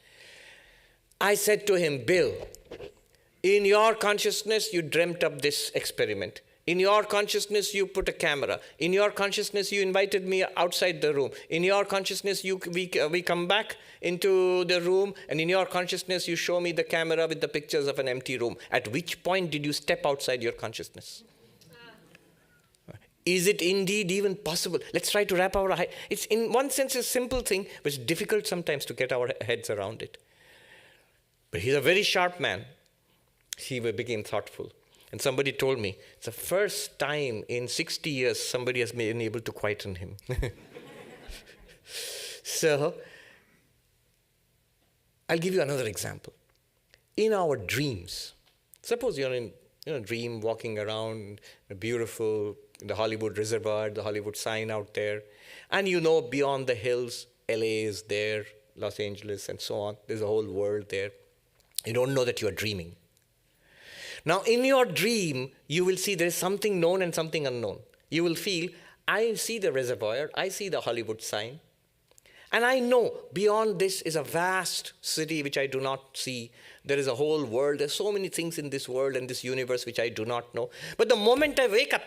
I said to him, Bill, in your consciousness, you dreamt up this experiment. In your consciousness, you put a camera. In your consciousness, you invited me outside the room. In your consciousness, we come back into the room, and in your consciousness, you show me the camera with the pictures of an empty room. At which point did you step outside your consciousness? Is it indeed even possible? Let's try to wrap our head. It's in one sense a simple thing, but it's difficult sometimes to get our heads around it. But he's a very sharp man. He became thoughtful. And somebody told me, it's the first time in 60 years somebody has been able to quieten him. So, I'll give you another example. In our dreams, suppose you're in a dream walking around beautiful, the Hollywood Reservoir, the Hollywood sign out there, and you know beyond the hills, LA is there, Los Angeles, and so on. There's a whole world there. You don't know that you are dreaming. Now, in your dream, you will see there is something known and something unknown. You will feel, I see the reservoir, I see the Hollywood sign, and I know beyond this is a vast city which I do not see. There is a whole world. There's so many things in this world and this universe which I do not know. But the moment I wake up,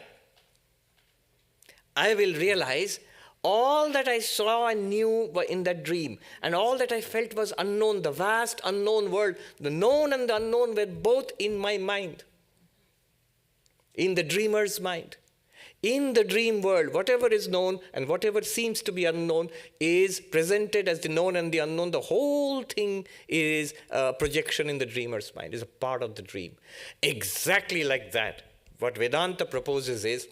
I will realize all that I saw and knew were in that dream, and all that I felt was unknown, the vast unknown world. The known and the unknown were both in my mind, in the dreamer's mind. In the dream world, whatever is known and whatever seems to be unknown is presented as the known and the unknown. The whole thing is a projection in the dreamer's mind, is a part of the dream. Exactly like that. What Vedanta proposes is,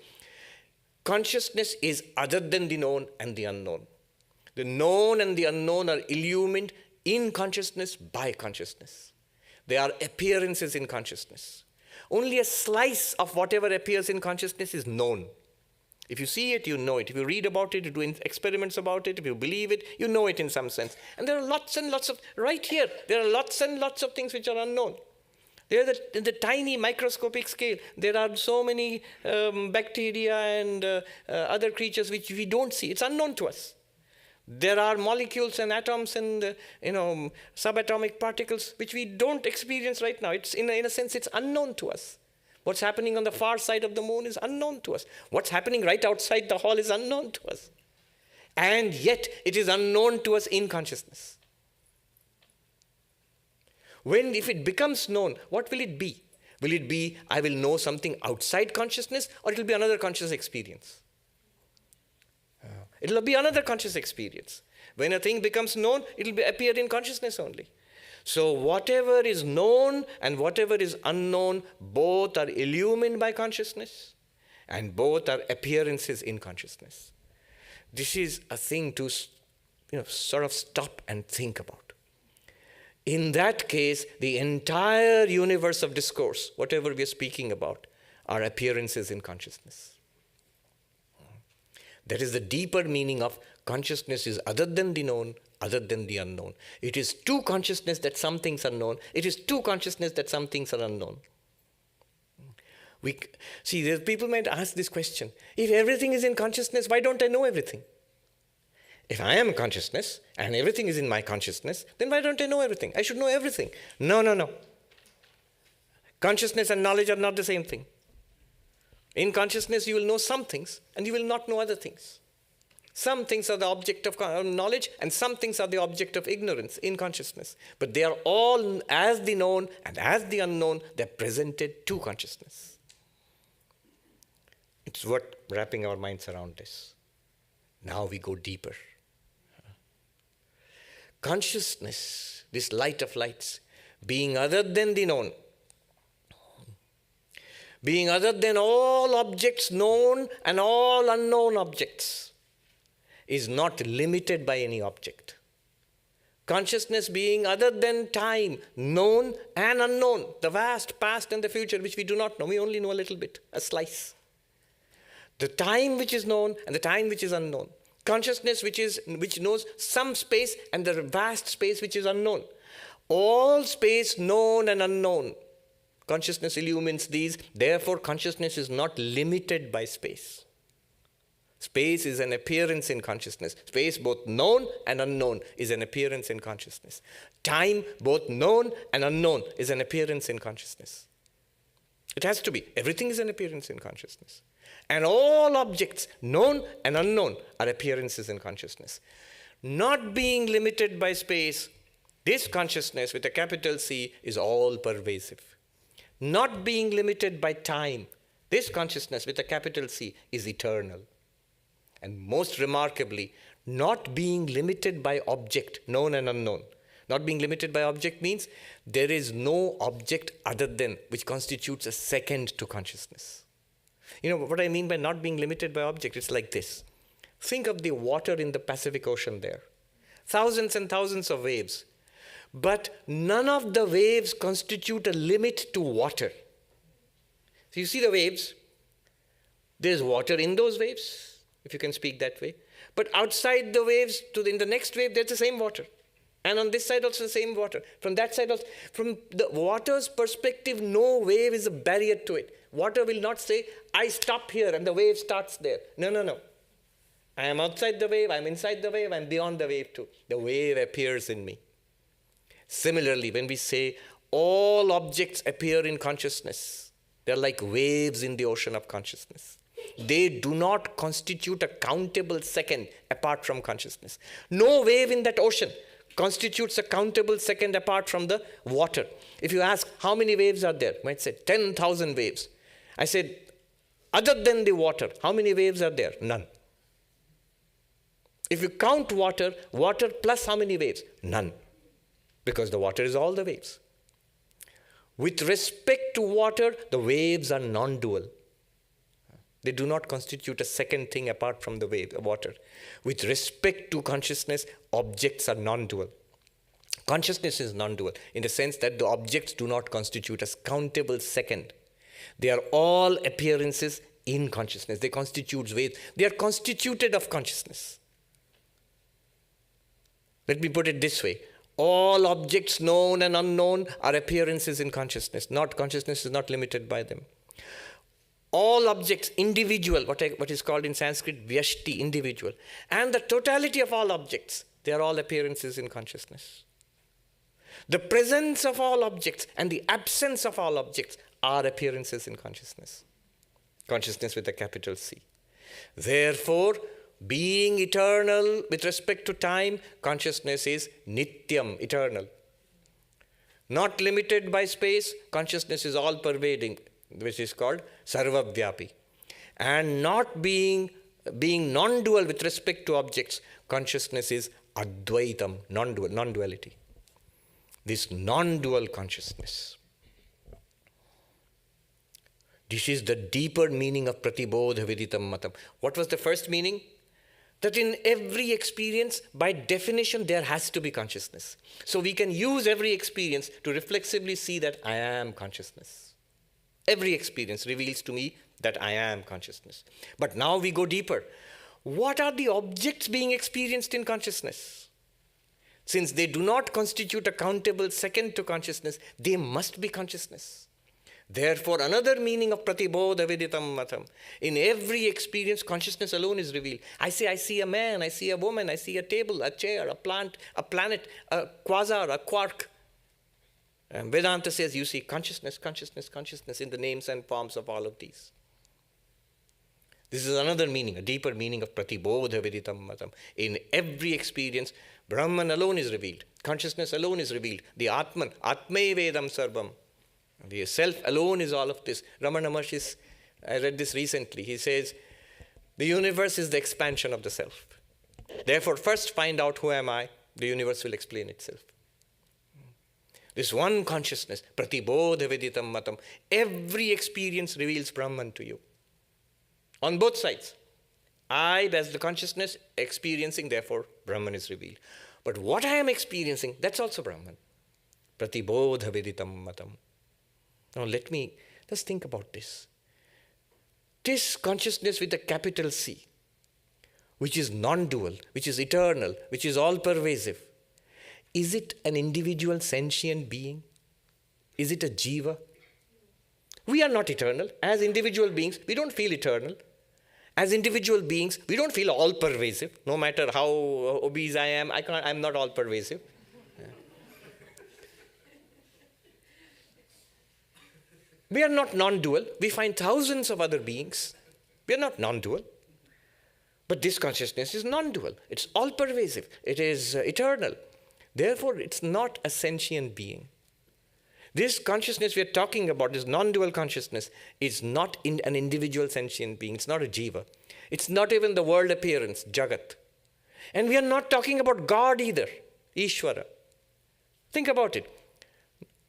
consciousness is other than the known and the unknown. The known and the unknown are illumined in consciousness by consciousness. They are appearances in consciousness. Only a slice of whatever appears in consciousness is known. If you see it, you know it. If you read about it, you do experiments about it, if you believe it, you know it in some sense. And there are lots and lots of, right here, there are lots and lots of things which are unknown. They're in the tiny microscopic scale. There are so many bacteria and other creatures which we don't see. It's unknown to us. There are molecules and atoms and subatomic particles which we don't experience right now. It's in a sense it's unknown to us. What's happening on the far side of the moon is unknown to us. What's happening right outside the hall is unknown to us. And yet it is unknown to us in consciousness. If it becomes known, what will it be? Will it be, I will know something outside consciousness, or it will be another conscious experience? It will be another conscious experience. When a thing becomes known, it will appear in consciousness only. So whatever is known and whatever is unknown, both are illumined by consciousness, and both are appearances in consciousness. This is a thing to sort of stop and think about. In that case, the entire universe of discourse, whatever we are speaking about, are appearances in consciousness. That is the deeper meaning of consciousness is other than the known, other than the unknown. It is to consciousness that some things are known. It is to consciousness that some things are unknown. People might ask this question, if everything is in consciousness, why don't I know everything? If I am consciousness, and everything is in my consciousness, then why don't I know everything? I should know everything. No. Consciousness and knowledge are not the same thing. In consciousness, you will know some things, and you will not know other things. Some things are the object of knowledge, and some things are the object of ignorance in consciousness. But they are all, as the known and as the unknown, they're presented to consciousness. It's worth wrapping our minds around this. Now we go deeper. Consciousness, this light of lights, being other than the known, being other than all objects known and all unknown objects, is not limited by any object. Consciousness being other than time, known and unknown, the vast past and the future which we do not know, we only know a little bit, a slice. The time which is known and the time which is unknown. Consciousness which knows some space and the vast space which is unknown. All space known and unknown. Consciousness illumines these. Therefore, consciousness is not limited by space. Space is an appearance in consciousness. Space, both known and unknown, is an appearance in consciousness. Time, both known and unknown, is an appearance in consciousness. It has to be. Everything is an appearance in consciousness. And all objects, known and unknown, are appearances in consciousness. Not being limited by space, this consciousness with a capital C is all pervasive. Not being limited by time, this consciousness with a capital C is eternal. And most remarkably, not being limited by object, known and unknown. Not being limited by object means there is no object other than which constitutes a second to consciousness. You know what I mean by not being limited by object? It's like this. Think of the water in the Pacific Ocean there. Thousands and thousands of waves. But none of the waves constitute a limit to water. So you see the waves. There's water in those waves, if you can speak that way. But outside the waves, in the next wave, there's the same water. And on this side also the same water. From that side also. From the water's perspective, no wave is a barrier to it. Water will not say, I stop here and the wave starts there. No, no, no. I am outside the wave, I'm inside the wave, I'm beyond the wave too. The wave appears in me. Similarly, when we say all objects appear in consciousness, they're like waves in the ocean of consciousness. They do not constitute a countable second apart from consciousness. No wave in that ocean constitutes a countable second apart from the water. If you ask how many waves are there, you might say 10,000 waves. I said, other than the water, how many waves are there? None. If you count water, water plus how many waves? None. Because the water is all the waves. With respect to water, the waves are non-dual. They do not constitute a second thing apart from the water. With respect to consciousness, objects are non-dual. Consciousness is non-dual in the sense that the objects do not constitute a countable second. They are all appearances in consciousness. They constitute waves. They are constituted of consciousness. Let me put it this way. All objects known and unknown are appearances in consciousness. Consciousness is not limited by them. All objects, individual, what is called in Sanskrit, vyashti, individual. And the totality of all objects, they are all appearances in consciousness. The presence of all objects and the absence of all objects are appearances in consciousness. Consciousness with a capital C. Therefore, being eternal with respect to time, consciousness is nityam, eternal. Not limited by space, consciousness is all-pervading, which is called sarvavyapi. And not being non-dual with respect to objects, consciousness is advaitam, non-duality. This non-dual consciousness. This is the deeper meaning of pratibodha viditam matam. What was the first meaning? That in every experience, by definition, there has to be consciousness. So we can use every experience to reflexively see that I am consciousness. Every experience reveals to me that I am consciousness. But now we go deeper. What are the objects being experienced in consciousness? Since they do not constitute a countable second to consciousness, they must be consciousness. Therefore, another meaning of pratibodha viditam matam. In every experience, consciousness alone is revealed. I see a man, I see a woman, I see a table, a chair, a plant, a planet, a quasar, a quark. And Vedanta says you see consciousness, consciousness, consciousness in the names and forms of all of these. This is another meaning, a deeper meaning of pratibodha viditam matam. In every experience, Brahman alone is revealed. Consciousness alone is revealed. The Atman, Atme Vedam Sarvam. The self alone is all of this. Ramana Maharshi, I read this recently. He says, the universe is the expansion of the self. Therefore, first find out who am I. The universe will explain itself. This one consciousness, pratibodha viditam matam. Every experience reveals Brahman to you. On both sides. I, as the consciousness, experiencing, therefore, Brahman is revealed. But what I am experiencing, that's also Brahman. Pratibodha viditam matam. Now let's think about this. This consciousness with a capital C, which is non-dual, which is eternal, which is all-pervasive, is it an individual sentient being? Is it a jiva? We are not eternal. As individual beings, we don't feel eternal. As individual beings, we don't feel all-pervasive. No matter how obese I am, I'm not all-pervasive. We are not non-dual. We find thousands of other beings. We are not non-dual. But this consciousness is non-dual. It's all-pervasive. It is eternal. Therefore, it's not a sentient being. This consciousness we are talking about, this non-dual consciousness, is not an individual sentient being. It's not a jiva. It's not even the world appearance, jagat. And we are not talking about God either, Ishvara. Think about it.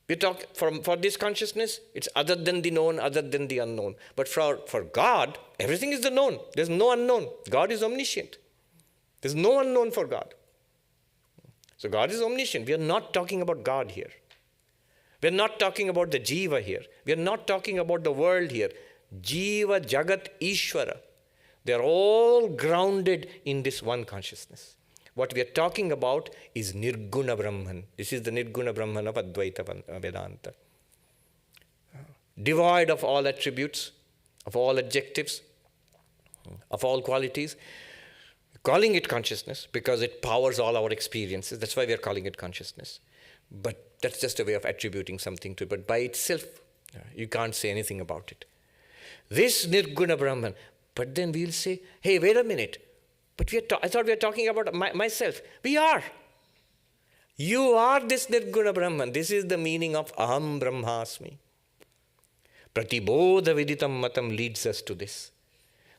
We talk for this consciousness, it's other than the known, other than the unknown. But for God, everything is the known. There's no unknown. God is omniscient. There's no unknown for God. So God is omniscient. We are not talking about God here. We are not talking about the jiva here. We are not talking about the world here. Jiva, Jagat, Ishvara. They are all grounded in this one consciousness. What we are talking about is Nirguna Brahman. This is the Nirguna Brahman of Advaita Vedanta. Devoid of all attributes, of all adjectives, of all qualities. Calling it consciousness because it powers all our experiences. That's why we are calling it consciousness. But that's just a way of attributing something to it. But by itself, you can't say anything about it. This Nirguna Brahman. But then we'll say, hey, wait a minute. But I thought we were talking about myself. We are. You are this Nirguna Brahman. This is the meaning of Aham Brahmasmi. Pratibodha viditam matam leads us to this.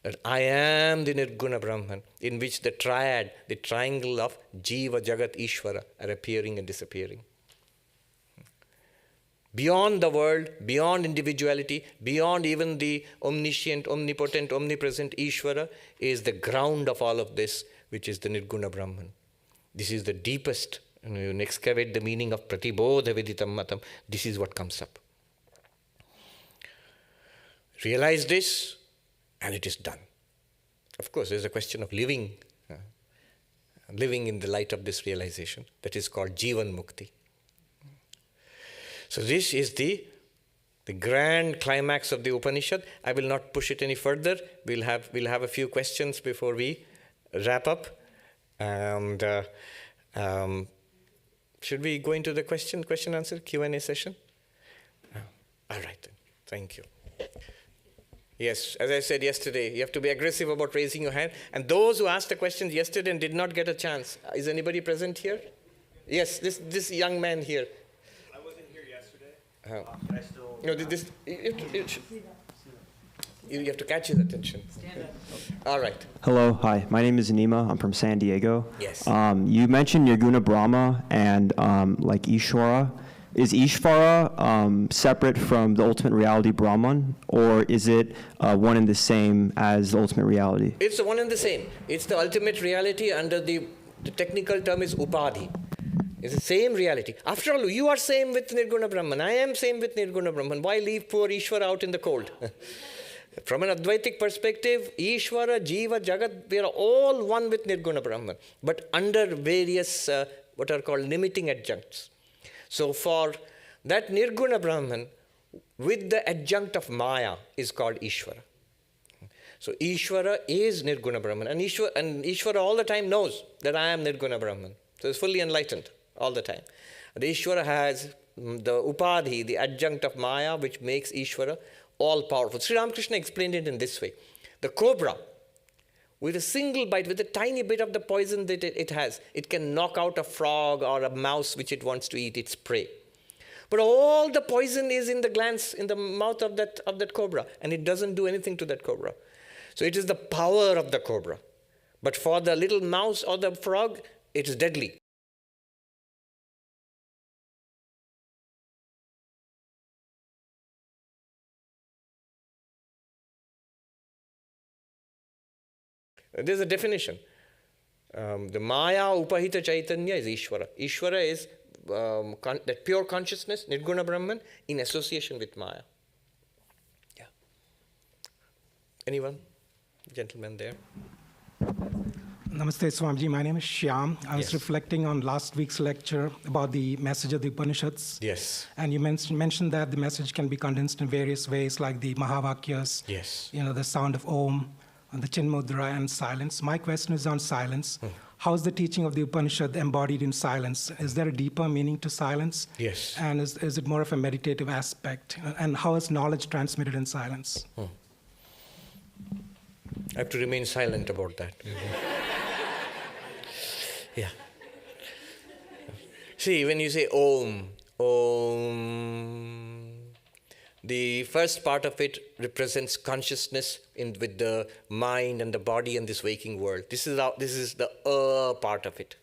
That I am the Nirguna Brahman, in which the triad, the triangle of Jiva, Jagat, Ishvara are appearing and disappearing. Beyond the world, beyond individuality, beyond even the omniscient, omnipotent, omnipresent Ishvara is the ground of all of this, which is the Nirguna Brahman. This is the deepest. When you excavate the meaning of Pratibodha Viditam Matam, this is what comes up. Realize this, and it is done. Of course, there's a question of living in the light of this realization. That is called Jivan Mukti. So this is the grand climax of the Upanishad. I will not push it any further. We'll have a few questions before we wrap up. And should we go into the question answer Q&A session? All right then. Thank you. Yes, as I said yesterday, you have to be aggressive about raising your hand. And those who asked the questions yesterday and did not get a chance, is anybody present here? Yes, this young man here. I still no, this you have to catch his attention. All right. Hello, hi. My name is Anima. I'm from San Diego. Yes. You mentioned Nirguna Brahma and like Ishvara. Is Ishvara separate from the ultimate reality Brahman, or is it one and the same as the ultimate reality? It's the one and the same. It's the ultimate reality under the technical term is Upadhi. It's the same reality. After all, you are same with Nirguna Brahman. I am same with Nirguna Brahman. Why leave poor Ishvara out in the cold? From an Advaitic perspective, Ishvara, Jiva, Jagat, we are all one with Nirguna Brahman, but under various what are called limiting adjuncts. So for that Nirguna Brahman, with the adjunct of Maya, is called Ishvara. So Ishvara is Nirguna Brahman, and Ishvara all the time knows that I am Nirguna Brahman. So it's fully enlightened all the time. The Ishvara has the Upadhi, the adjunct of Maya, which makes Ishvara all-powerful. Sri Ramakrishna explained it in this way. The cobra, with a single bite, with a tiny bit of the poison that it has, it can knock out a frog or a mouse which it wants to eat, its prey. But all the poison is in the glands, in the mouth of that cobra, and it doesn't do anything to that cobra. So it is the power of the cobra. But for the little mouse or the frog, it is deadly. There's a definition. The Maya Upahita Chaitanya is Ishvara. Ishvara is that pure consciousness, Nirguna Brahman, in association with Maya. Yeah. Anyone? Gentleman there. Namaste, Swamiji. My name is Shyam. I was reflecting on last week's lecture about the message of the Upanishads. Yes. And you mentioned that the message can be condensed in various ways, like the Mahavakyas, yes, the sound of Om, and the Chinmudra, and silence. My question is on silence. how is the teaching of the Upanishad embodied in silence? Is there a deeper meaning to silence? Yes. And is it more of a meditative aspect? And how is knowledge transmitted in silence? I have to remain silent about that. Yeah. See, when you say Om, Om, the first part of it represents consciousness with the mind and the body and this waking world. This is the part of it.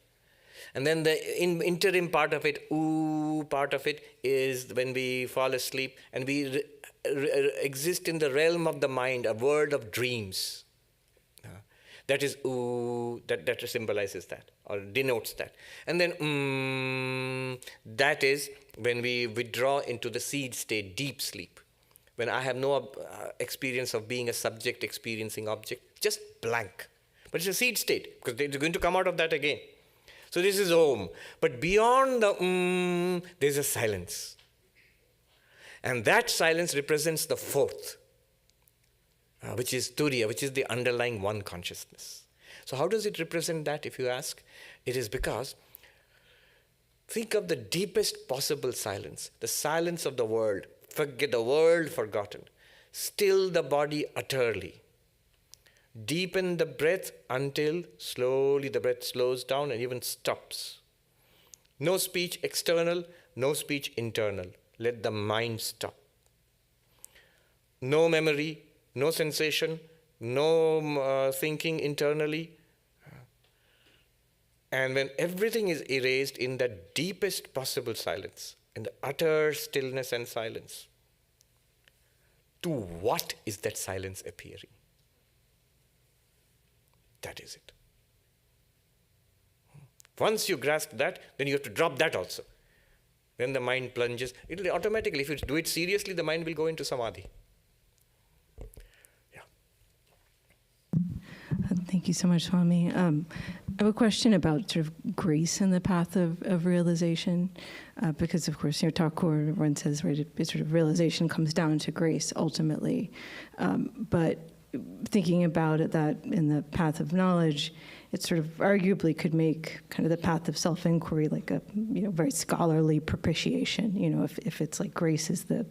And then the interim part of it, Oo part of it, is when we fall asleep and we exist in the realm of the mind, a world of dreams. That is Oo, that symbolizes that or denotes that. And then that is when we withdraw into the seed state, deep sleep. When I have no experience of being a subject experiencing object, just blank. But it's a seed state because they're going to come out of that again. So this is Om. But beyond the there's a silence. And that silence represents the fourth, which is Turiya, which is the underlying one consciousness. So how does it represent that, if you ask? It is because, think of the deepest possible silence, the silence of the world. Forget the world forgotten. Still the body utterly. Deepen the breath until slowly the breath slows down and even stops. No speech external, no speech internal. Let the mind stop. No memory, no sensation, no thinking internally. And when everything is erased in the deepest possible silence, in the utter stillness and silence, to what is that silence appearing? That is it. Once you grasp that, then you have to drop that also. Then the mind plunges. It'll automatically, if you do it seriously, the mind will go into samadhi. Thank you so much, Swami. I have a question about sort of grace in the path of realization, because of course, Thakur, everyone says, right, sort of realization comes down to grace ultimately. But thinking about it, that in the path of knowledge, it sort of arguably could make kind of the path of self-inquiry like a very scholarly propitiation. If it's like grace is the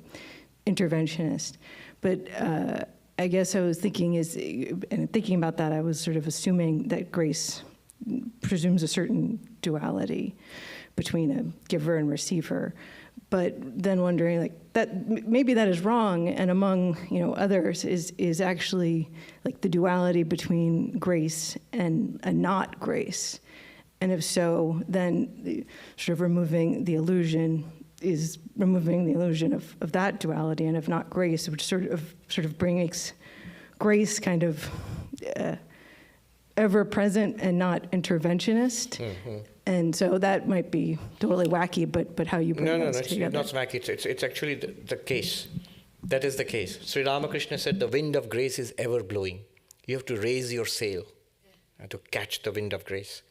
interventionist, but. I guess I was thinking and thinking about that, I was sort of assuming that grace presumes a certain duality between a giver and receiver, but then wondering like that maybe that is wrong, and among others is actually like the duality between grace and not grace, and if so, then sort of removing the illusion of that duality, and if not grace, which sort of brings grace kind of ever present and not interventionist. Mm-hmm. And so that might be totally wacky, but how you bring those together. No, it's not wacky. It's actually the case. That is the case. Sri Ramakrishna said the wind of grace is ever blowing. You have to raise your sail to catch the wind of grace.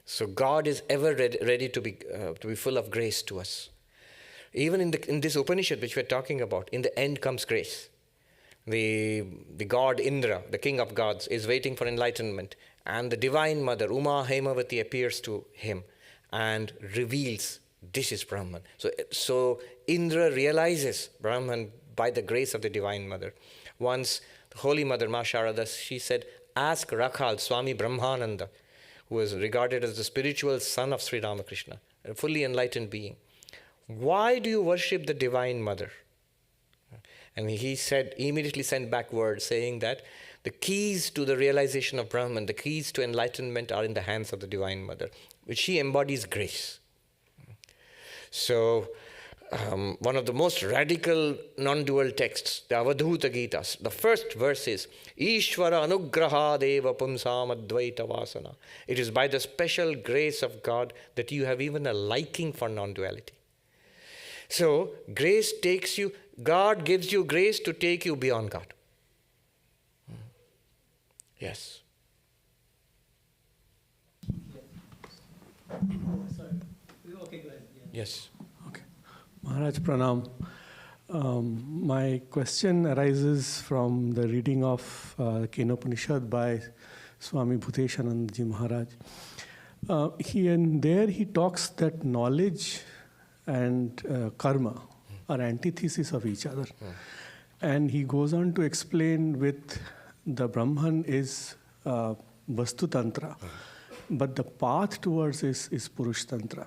So God is ever ready to be full of grace to us. Even in this Upanishad which we're talking about, in the end comes grace. The god Indra, the king of gods, is waiting for enlightenment, and the divine mother Uma Hemavati appears to him and reveals this is Brahman. So Indra realizes Brahman by the grace of the divine mother. Once the holy mother Ma Sharada, she said, ask Rakhal Swami Brahmananda, who is regarded as the spiritual son of Sri Ramakrishna, a fully enlightened being, why do you worship the Divine Mother? And he immediately sent back word saying that the keys to the realization of Brahman, the keys to enlightenment are in the hands of the Divine Mother, which she embodies grace. So, one of the most radical non-dual texts, the Avadhuta Gitas, the first verse is, Ishvara anugraha deva pumsam advaita vasana. It is by the special grace of God that you have even a liking for non-duality. So, God gives you grace to take you beyond God. Yes. Sorry. Okay, go ahead. Yeah. Yes. Okay. Maharaj Pranam. My question arises from the reading of Kenopanishad by Swami Bhuteshanandaji Maharaj. He talks that knowledge and karma are antithesis of each other. And he goes on to explain with the Brahman is Vastu Tantra, but the path towards is Purush Tantra.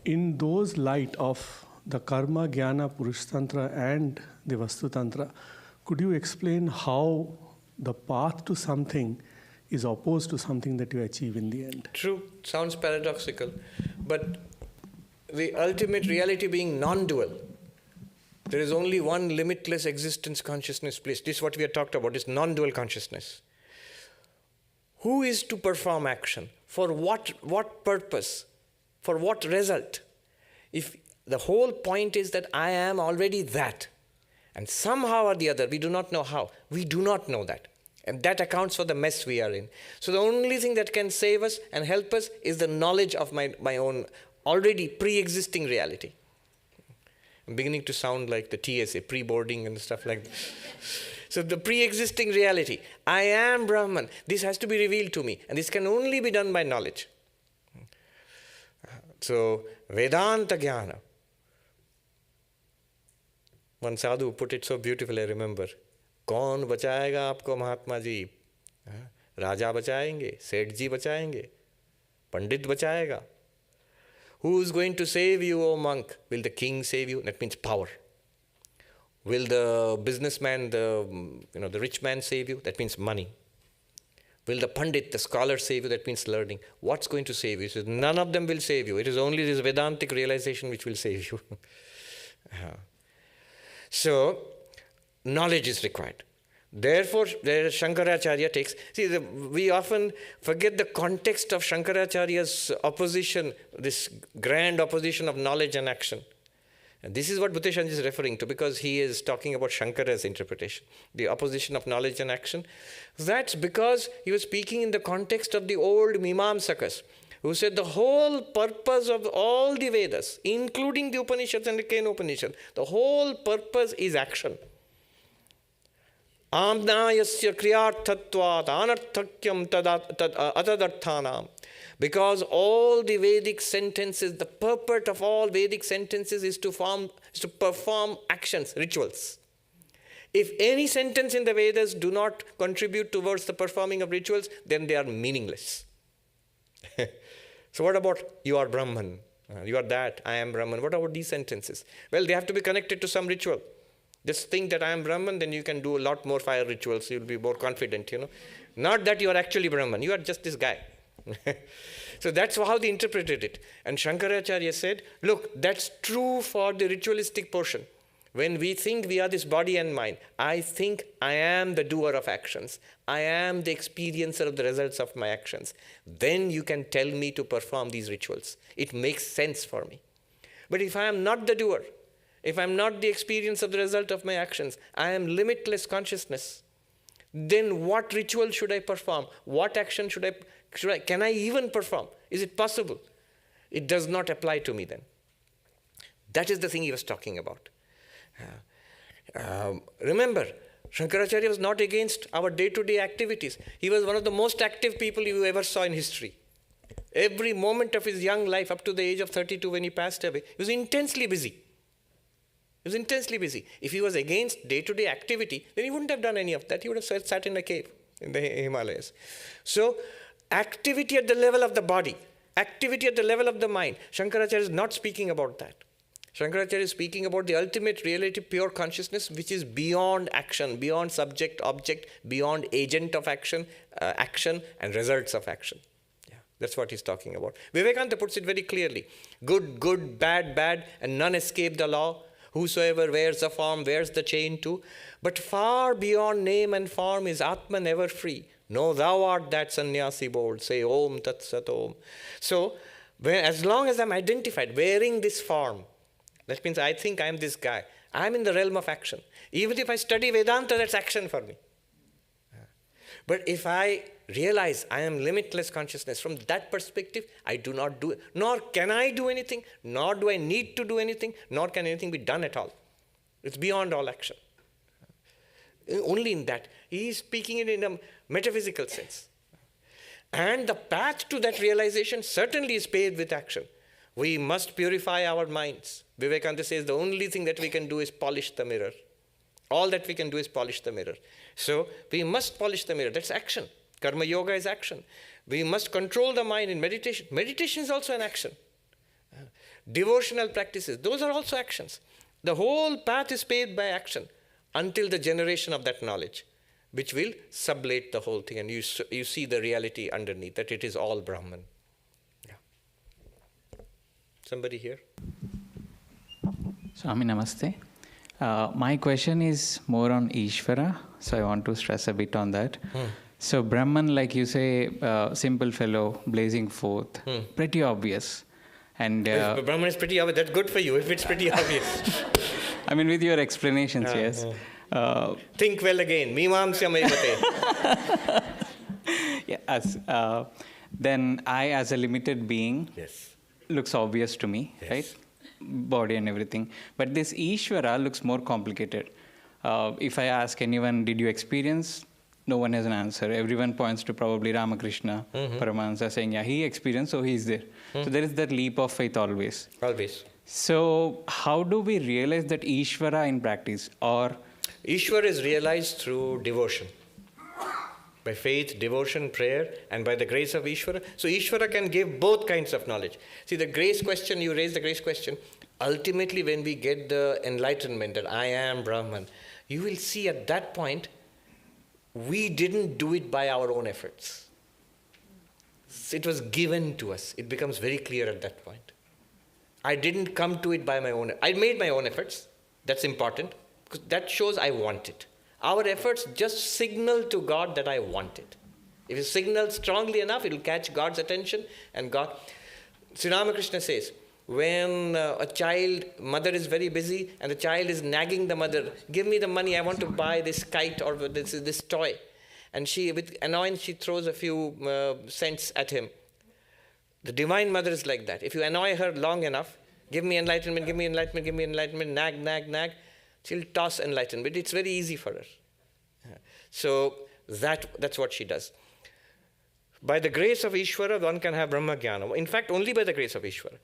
In those light of the karma, jnana, Purush Tantra and the Vastu Tantra, could you explain how the path to something is opposed to something that you achieve in the end? True, sounds paradoxical, but the ultimate reality being non-dual. There is only one limitless existence consciousness, please. This is what we have talked about, is non-dual consciousness. Who is to perform action? For what purpose? For what result? If the whole point is that I am already that, and somehow or the other, we do not know how. We do not know that. And that accounts for the mess we are in. So the only thing that can save us and help us is the knowledge of my own already pre-existing reality. I'm beginning to sound like the TSA, pre-boarding and stuff like that. So the pre-existing reality, I am Brahman. This has to be revealed to me. And this can only be done by knowledge. So Vedanta Jnana. One sadhu put it so beautifully, I remember. कौन बचाएगा आपको महात्मा जी? राजा बचाएंगे, सेठ जी बचाएंगे, पंडित बचाएगा. Who is going to save you, O monk? Will the king save you? That means power. Will the businessman, the rich man save you? That means money. Will the pandit, the scholar save you? That means learning. What's going to save you? He says, none of them will save you. It is only this Vedantic realization which will save you. So, knowledge is required. Therefore, Shankaracharya takes... See, we often forget the context of Shankaracharya's opposition, this grand opposition of knowledge and action. And this is what Bhutishan is referring to, because he is talking about Shankara's interpretation, the opposition of knowledge and action. That's because he was speaking in the context of the old Mimamsakas, who said the whole purpose of all the Vedas, including the Upanishads and the Kena Upanishad, the whole purpose is action. Amnayasya kriyarthatvat anarthakyam atadarthanam. Because all the Vedic sentences, the purport of all Vedic sentences is to perform actions, rituals. If any sentence in the Vedas do not contribute towards the performing of rituals, then they are meaningless. So what about you are Brahman, you are that, I am Brahman? What about these sentences? Well, they have to be connected to some ritual. Just think that I am Brahman, then you can do a lot more fire rituals. You'll be more confident, Not that you are actually Brahman. You are just this guy. So that's how they interpreted it. And Shankaracharya said, look, that's true for the ritualistic portion. When we think we are this body and mind, I think I am the doer of actions. I am the experiencer of the results of my actions. Then you can tell me to perform these rituals. It makes sense for me. But if I am not the doer, if I am not the experience of the result of my actions, I am limitless consciousness, then what ritual should I perform? What action can I even perform? Is it possible? It does not apply to me then. That is the thing he was talking about. Remember, Shankaracharya was not against our day-to-day activities. He was one of the most active people you ever saw in history. Every moment of his young life, up to the age of 32 when he passed away, he was intensely busy. He was intensely busy. If he was against day-to-day activity, then he wouldn't have done any of that. He would have sat in a cave in the Himalayas. So, activity at the level of the body, activity at the level of the mind. Shankaracharya is not speaking about that. Shankaracharya is speaking about the ultimate reality, pure consciousness, which is beyond action, beyond subject, object, beyond agent of action, action and results of action. Yeah, that's what he's talking about. Vivekananda puts it very clearly. Good, good, bad, bad, and none escape the law. Whosoever wears the form wears the chain too. But far beyond name and form is Atman ever free. No, thou art that sannyasi bold. Say Om Tat Sat Om. So, as long as I'm identified, wearing this form, that means I think I'm this guy. I'm in the realm of action. Even if I study Vedanta, that's action for me. But if I realize I am limitless consciousness, from that perspective, I do not do it. Nor can I do anything, nor do I need to do anything, nor can anything be done at all. It's beyond all action. Only in that. He is speaking it in a metaphysical sense. And the path to that realization certainly is paved with action. We must purify our minds. Vivekananda says the only thing that we can do is polish the mirror. All that we can do is polish the mirror. So we must polish the mirror. That's action. Karma yoga is action. We must control the mind in meditation. Meditation is also an action. Devotional practices, those are also actions. The whole path is paved by action until the generation of that knowledge, which will sublate the whole thing. And you see the reality underneath, that it is all Brahman. Yeah. Somebody here? Swami, namaste. My question is more on Ishvara, so I want to stress a bit on that. So Brahman, like you say, simple fellow, blazing forth, pretty obvious. And Brahman is pretty obvious. That's good for you if it's pretty obvious. I mean, with your explanations, yes. Think well again. Mimamsya mevate. Yes. Then I, as a limited being, Yes. looks obvious to me, Yes. right? Body and everything. But this Ishvara looks more complicated. If I ask anyone, did you experience? No one has an answer. Everyone points to probably Ramakrishna, Paramahansa, saying, yeah, he experienced, so he's there. So there is that leap of faith always. Always. So how do we realize that Ishvara in practice? Or Ishvara is realized through devotion. By faith, devotion, prayer, and by the grace of Ishvara. So Ishvara can give both kinds of knowledge. See, the grace question, you raised the grace question. Ultimately, when we get the enlightenment that I am Brahman, you will see at that point, we didn't do it by our own efforts. It was given to us. It becomes very clear at that point. I didn't come to it by my own. I made my own efforts. That's important, because that shows I want it. Our efforts just signal to God that I want it. If you signal strongly enough, it will catch God's attention, and God. Sri Ramakrishna says, when mother is very busy, and the child is nagging the mother, give me the money, I want to buy this kite or this toy. And she, with annoyance, she throws a few cents at him. The Divine Mother is like that. If you annoy her long enough, give me enlightenment, give me enlightenment, give me enlightenment, nag, nag, nag, she'll toss enlightenment. It's very easy for her. So that's what she does. By the grace of Ishvara, one can have Brahma Jnana. In fact, only by the grace of Ishvara.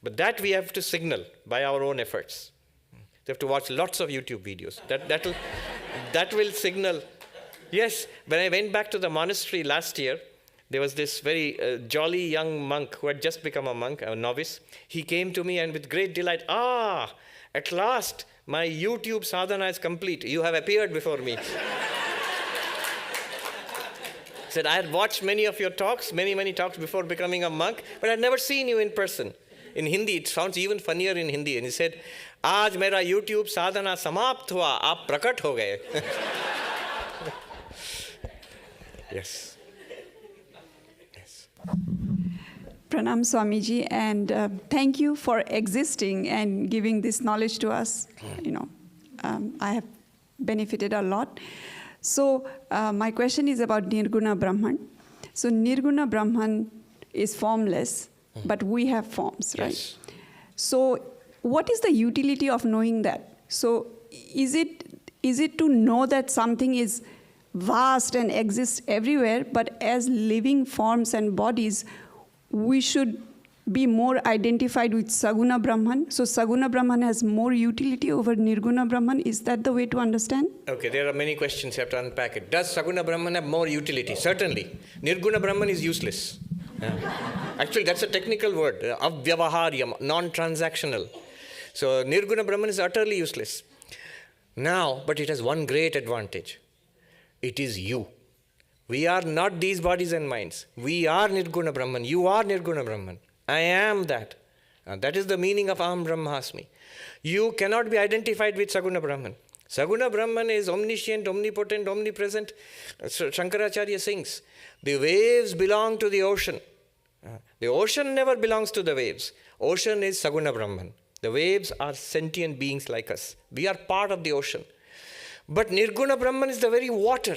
But that we have to signal by our own efforts. You have to watch lots of YouTube videos. That will signal. Yes, when I went back to the monastery last year, there was this very jolly young monk who had just become a monk, a novice. He came to me and with great delight, at last my YouTube sadhana is complete. You have appeared before me. He said, I had watched many of your talks, many talks before becoming a monk, but I'd never seen you in person. In Hindi, it sounds even funnier in Hindi. And he said, Aaj mera YouTube sadhana samapt hua, aap prakat ho gaye. Yes. Pranam Swamiji, and thank you for existing and giving this knowledge to us. I have benefited a lot. So my question is about Nirguna Brahman. So Nirguna Brahman is formless, but we have forms, right? Yes. So what is the utility of knowing that? So is it to know that something is vast and exists everywhere, but as living forms and bodies, we should be more identified with Saguna Brahman? So Saguna Brahman has more utility over Nirguna Brahman. Is that the way to understand? Okay, there are many questions. You have to unpack it. Does Saguna Brahman have more utility? Certainly. Nirguna Brahman is useless. Actually, that's a technical word. Avyavaharyam, non-transactional. So Nirguna Brahman is utterly useless. Now, but it has one great advantage. It is you. We are not these bodies and minds. We are Nirguna Brahman. You are Nirguna Brahman. I am that. That is the meaning of Aham Brahmasmi. You cannot be identified with Saguna Brahman. Saguna Brahman is omniscient, omnipotent, omnipresent. Shankaracharya sings, the waves belong to the ocean. The ocean never belongs to the waves. Ocean is Saguna Brahman. The waves are sentient beings like us. We are part of the ocean. But Nirguna Brahman is the very water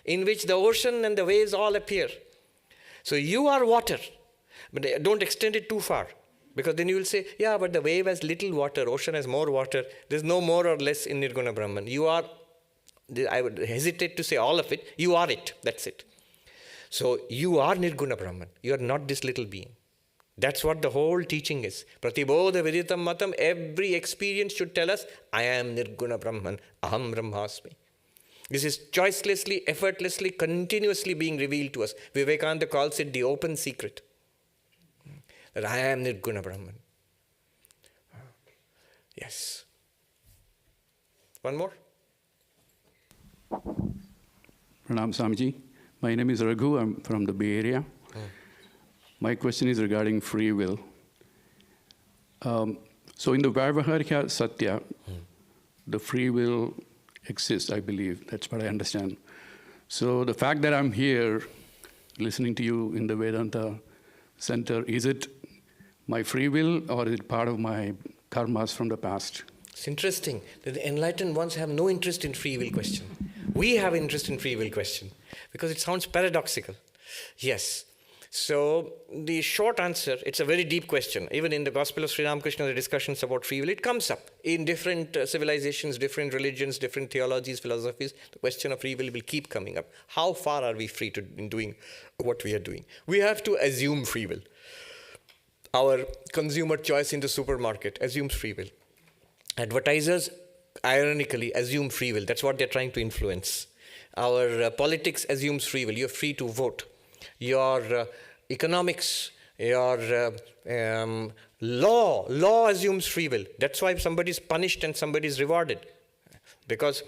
in which the ocean and the waves all appear. So you are water. But don't extend it too far. Because then you will say, yeah, but the wave has little water, ocean has more water. There's no more or less in Nirguna Brahman. You are, I would hesitate to say all of it, you are it, that's it. So you are Nirguna Brahman. You are not this little being. That's what the whole teaching is. Pratibodha viditam matam. Every experience should tell us, I am Nirguna Brahman. Aham Brahmasmi. This is choicelessly, effortlessly, continuously being revealed to us. Vivekananda calls it the open secret. That I am Nirguna Brahman. Yes. One more? Pranam Swamiji. My name is Raghu. I'm from the Bay Area. My question is regarding free will. So in the Vyavaharika Satya, the free will exists, I believe. That's what I understand. So the fact that I'm here listening to you in the Vedanta Center, is it my free will or is it part of my karmas from the past? It's interesting that the enlightened ones have no interest in free will question. We have interest in free will question because it sounds paradoxical. Yes. So the short answer, it's a very deep question. Even in the Gospel of Sri Ramakrishna, the discussions about free will, it comes up. In different civilizations, different religions, different theologies, philosophies, the question of free will keep coming up. How far are we free in doing what we are doing? We have to assume free will. Our consumer choice in the supermarket assumes free will. Advertisers, ironically, assume free will. That's what they're trying to influence. Our politics assumes free will. You're free to vote. Your economics, your law assumes free will. That's why somebody is punished and somebody is rewarded. Because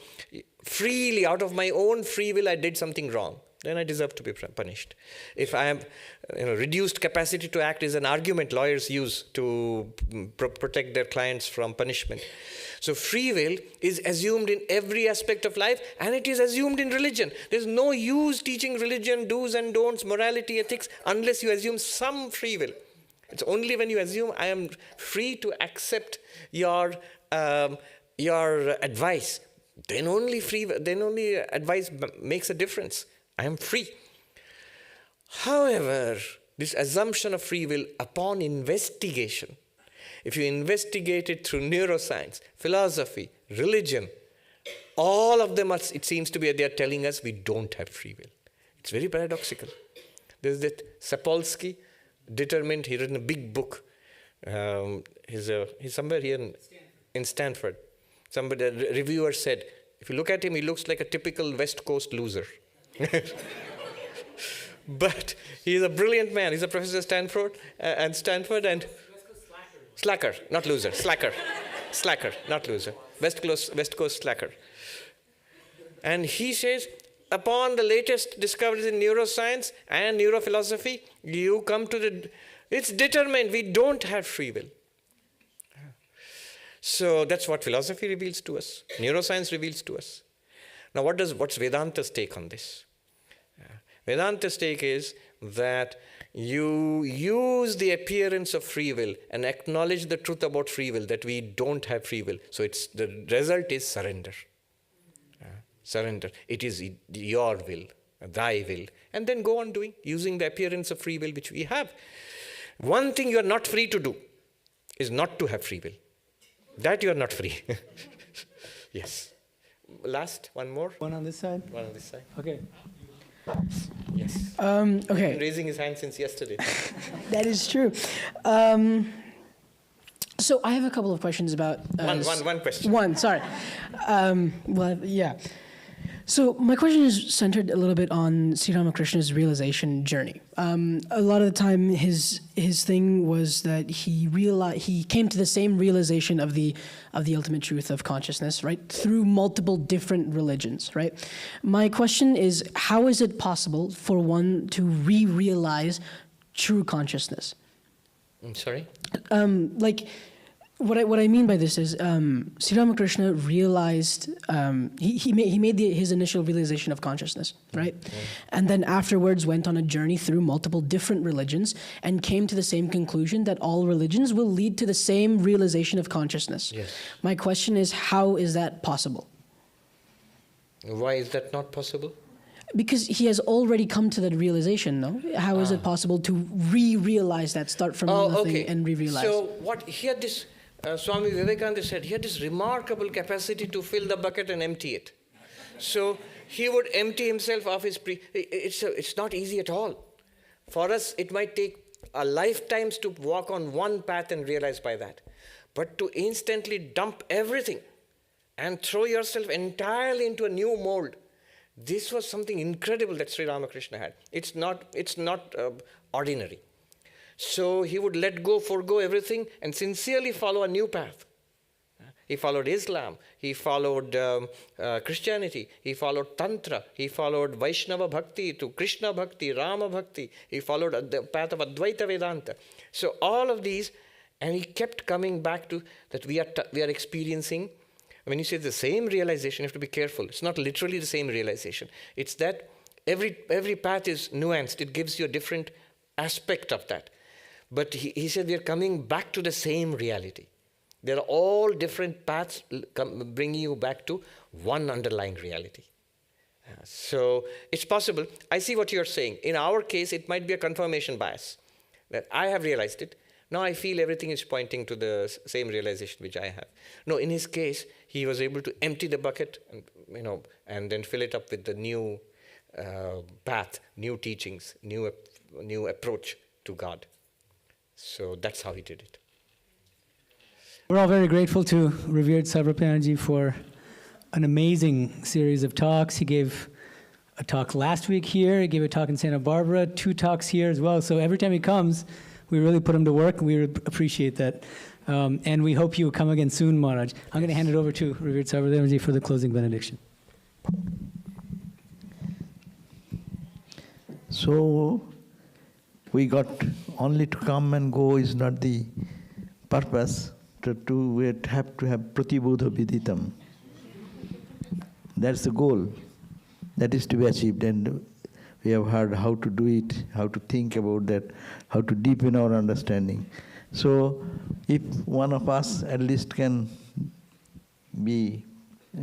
freely, out of my own free will, I did something wrong. Then I deserve to be punished. If I have reduced capacity to act is an argument lawyers use to protect their clients from punishment. So free will is assumed in every aspect of life, and it is assumed in religion. There's no use teaching religion, do's and don'ts, morality, ethics, unless you assume some free will. It's only when you assume I am free to accept your advice, then only advice makes a difference. I am free. However, this assumption of free will upon investigation, if you investigate it through neuroscience, philosophy, religion, all of them, it seems to be, they are telling us we don't have free will. It's very paradoxical. There's that Sapolsky, determined, he written a big book. He's somewhere here in Stanford. Somebody, a reviewer said, if you look at him, he looks like a typical West Coast loser. But he's a brilliant man. He's a professor at Stanford and slacker, not loser. Slacker, not loser. West Coast slacker. And he says, upon the latest discoveries in neuroscience and neurophilosophy, you come to it's determined we don't have free will. So that's what philosophy reveals to us. Neuroscience reveals to us. Now, what's Vedanta's take on this? Vedanta's take is that you use the appearance of free will and acknowledge the truth about free will, that we don't have free will. So the result is surrender. Surrender. It is your will, thy will. And then go on doing, using the appearance of free will which we have. One thing you are not free to do is not to have free will. That you are not free. Yes. Last, one more. One on this side? One on this side. Okay. Yes. Okay. He's been raising his hand since yesterday. That is true. So I have a couple of questions about... One question. One, sorry. Well, yeah. So my question is centered a little bit on Sri Ramakrishna's realization journey. A lot of the time, his thing was that he came to the same realization of the ultimate truth of consciousness, right, through multiple different religions, right? My question is, how is it possible for one to re-realize true consciousness? I'm sorry? What I mean by this is Sri Ramakrishna realized he made his initial realization of consciousness, right? Mm-hmm. And then afterwards went on a journey through multiple different religions and came to the same conclusion that all religions will lead to the same realization of consciousness. Yes. My question is, how is that possible? Why is that not possible? Because he has already come to that realization, no? How is it possible to re-realize that, start from nothing and re-realize? So he had this... Swami Vivekananda said he had this remarkable capacity to fill the bucket and empty it. So he would empty himself of his it's not easy at all. For us, it might take a lifetimes to walk on one path and realize by that. But to instantly dump everything and throw yourself entirely into a new mold, this was something incredible that Sri Ramakrishna had. It's not ordinary. So he would let go, forego everything, and sincerely follow a new path. He followed Islam, he followed Christianity, he followed Tantra, he followed Vaishnava Bhakti to Krishna Bhakti, Rama Bhakti, he followed the path of Advaita Vedanta. So all of these, and he kept coming back to that we are experiencing. When you say the same realization, you have to be careful. It's not literally the same realization. It's that every path is nuanced. It gives you a different aspect of that. But he said we are coming back to the same reality. There are all different paths bringing you back to one underlying reality. So it's possible. I see what you're saying. In our case, it might be a confirmation bias. That I have realized it. Now I feel everything is pointing to the same realization which I have. No, in his case, he was able to empty the bucket and then fill it up with the new path, new teachings, new approach to God. So that's how he did it. We're all very grateful to Revered Sarvapriyananda for an amazing series of talks. He gave a talk last week here. He gave a talk in Santa Barbara, 2 talks here as well. So every time he comes, we really put him to work, and we appreciate that. And we hope you will come again soon, Maharaj. I'm going to hand it over to Revered Sarvapriyananda for the closing benediction. So we got only to come and go is not the purpose. We have to have pratibodha viditam. That's the goal. That is to be achieved. And we have heard how to do it, how to think about that, how to deepen our understanding. So if one of us at least can be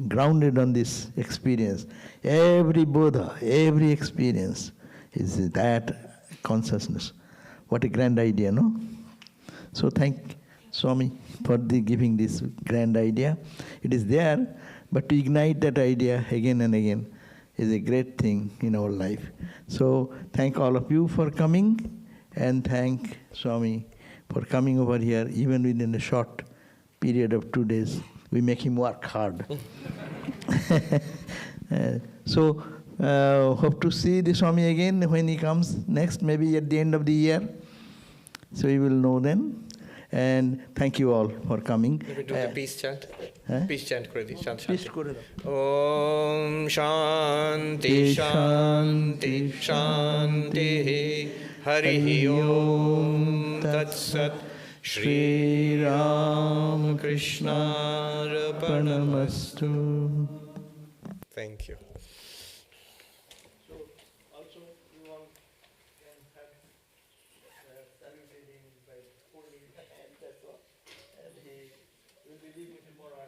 grounded on this experience, every bodha, every experience is that consciousness. What a grand idea, no? So thank Swami for giving this grand idea. It is there, but to ignite that idea again and again is a great thing in our life. So thank all of you for coming, and thank Swami for coming over here, even within a short period of 2 days. We make him work hard. So hope to see the Swami again when he comes next, maybe at the end of the year. So we will know then. And thank you all for coming. Let me do the peace chant. Peace chant kore di. Shanti. Peace kore da. Om Shanti Shanti Shanti Hari Om Tat Sat Shri Ram Krishna Arpanamastu. Thank you. So also you all can have saluted him by holding the hand, that's all. And he will be leaving tomorrow.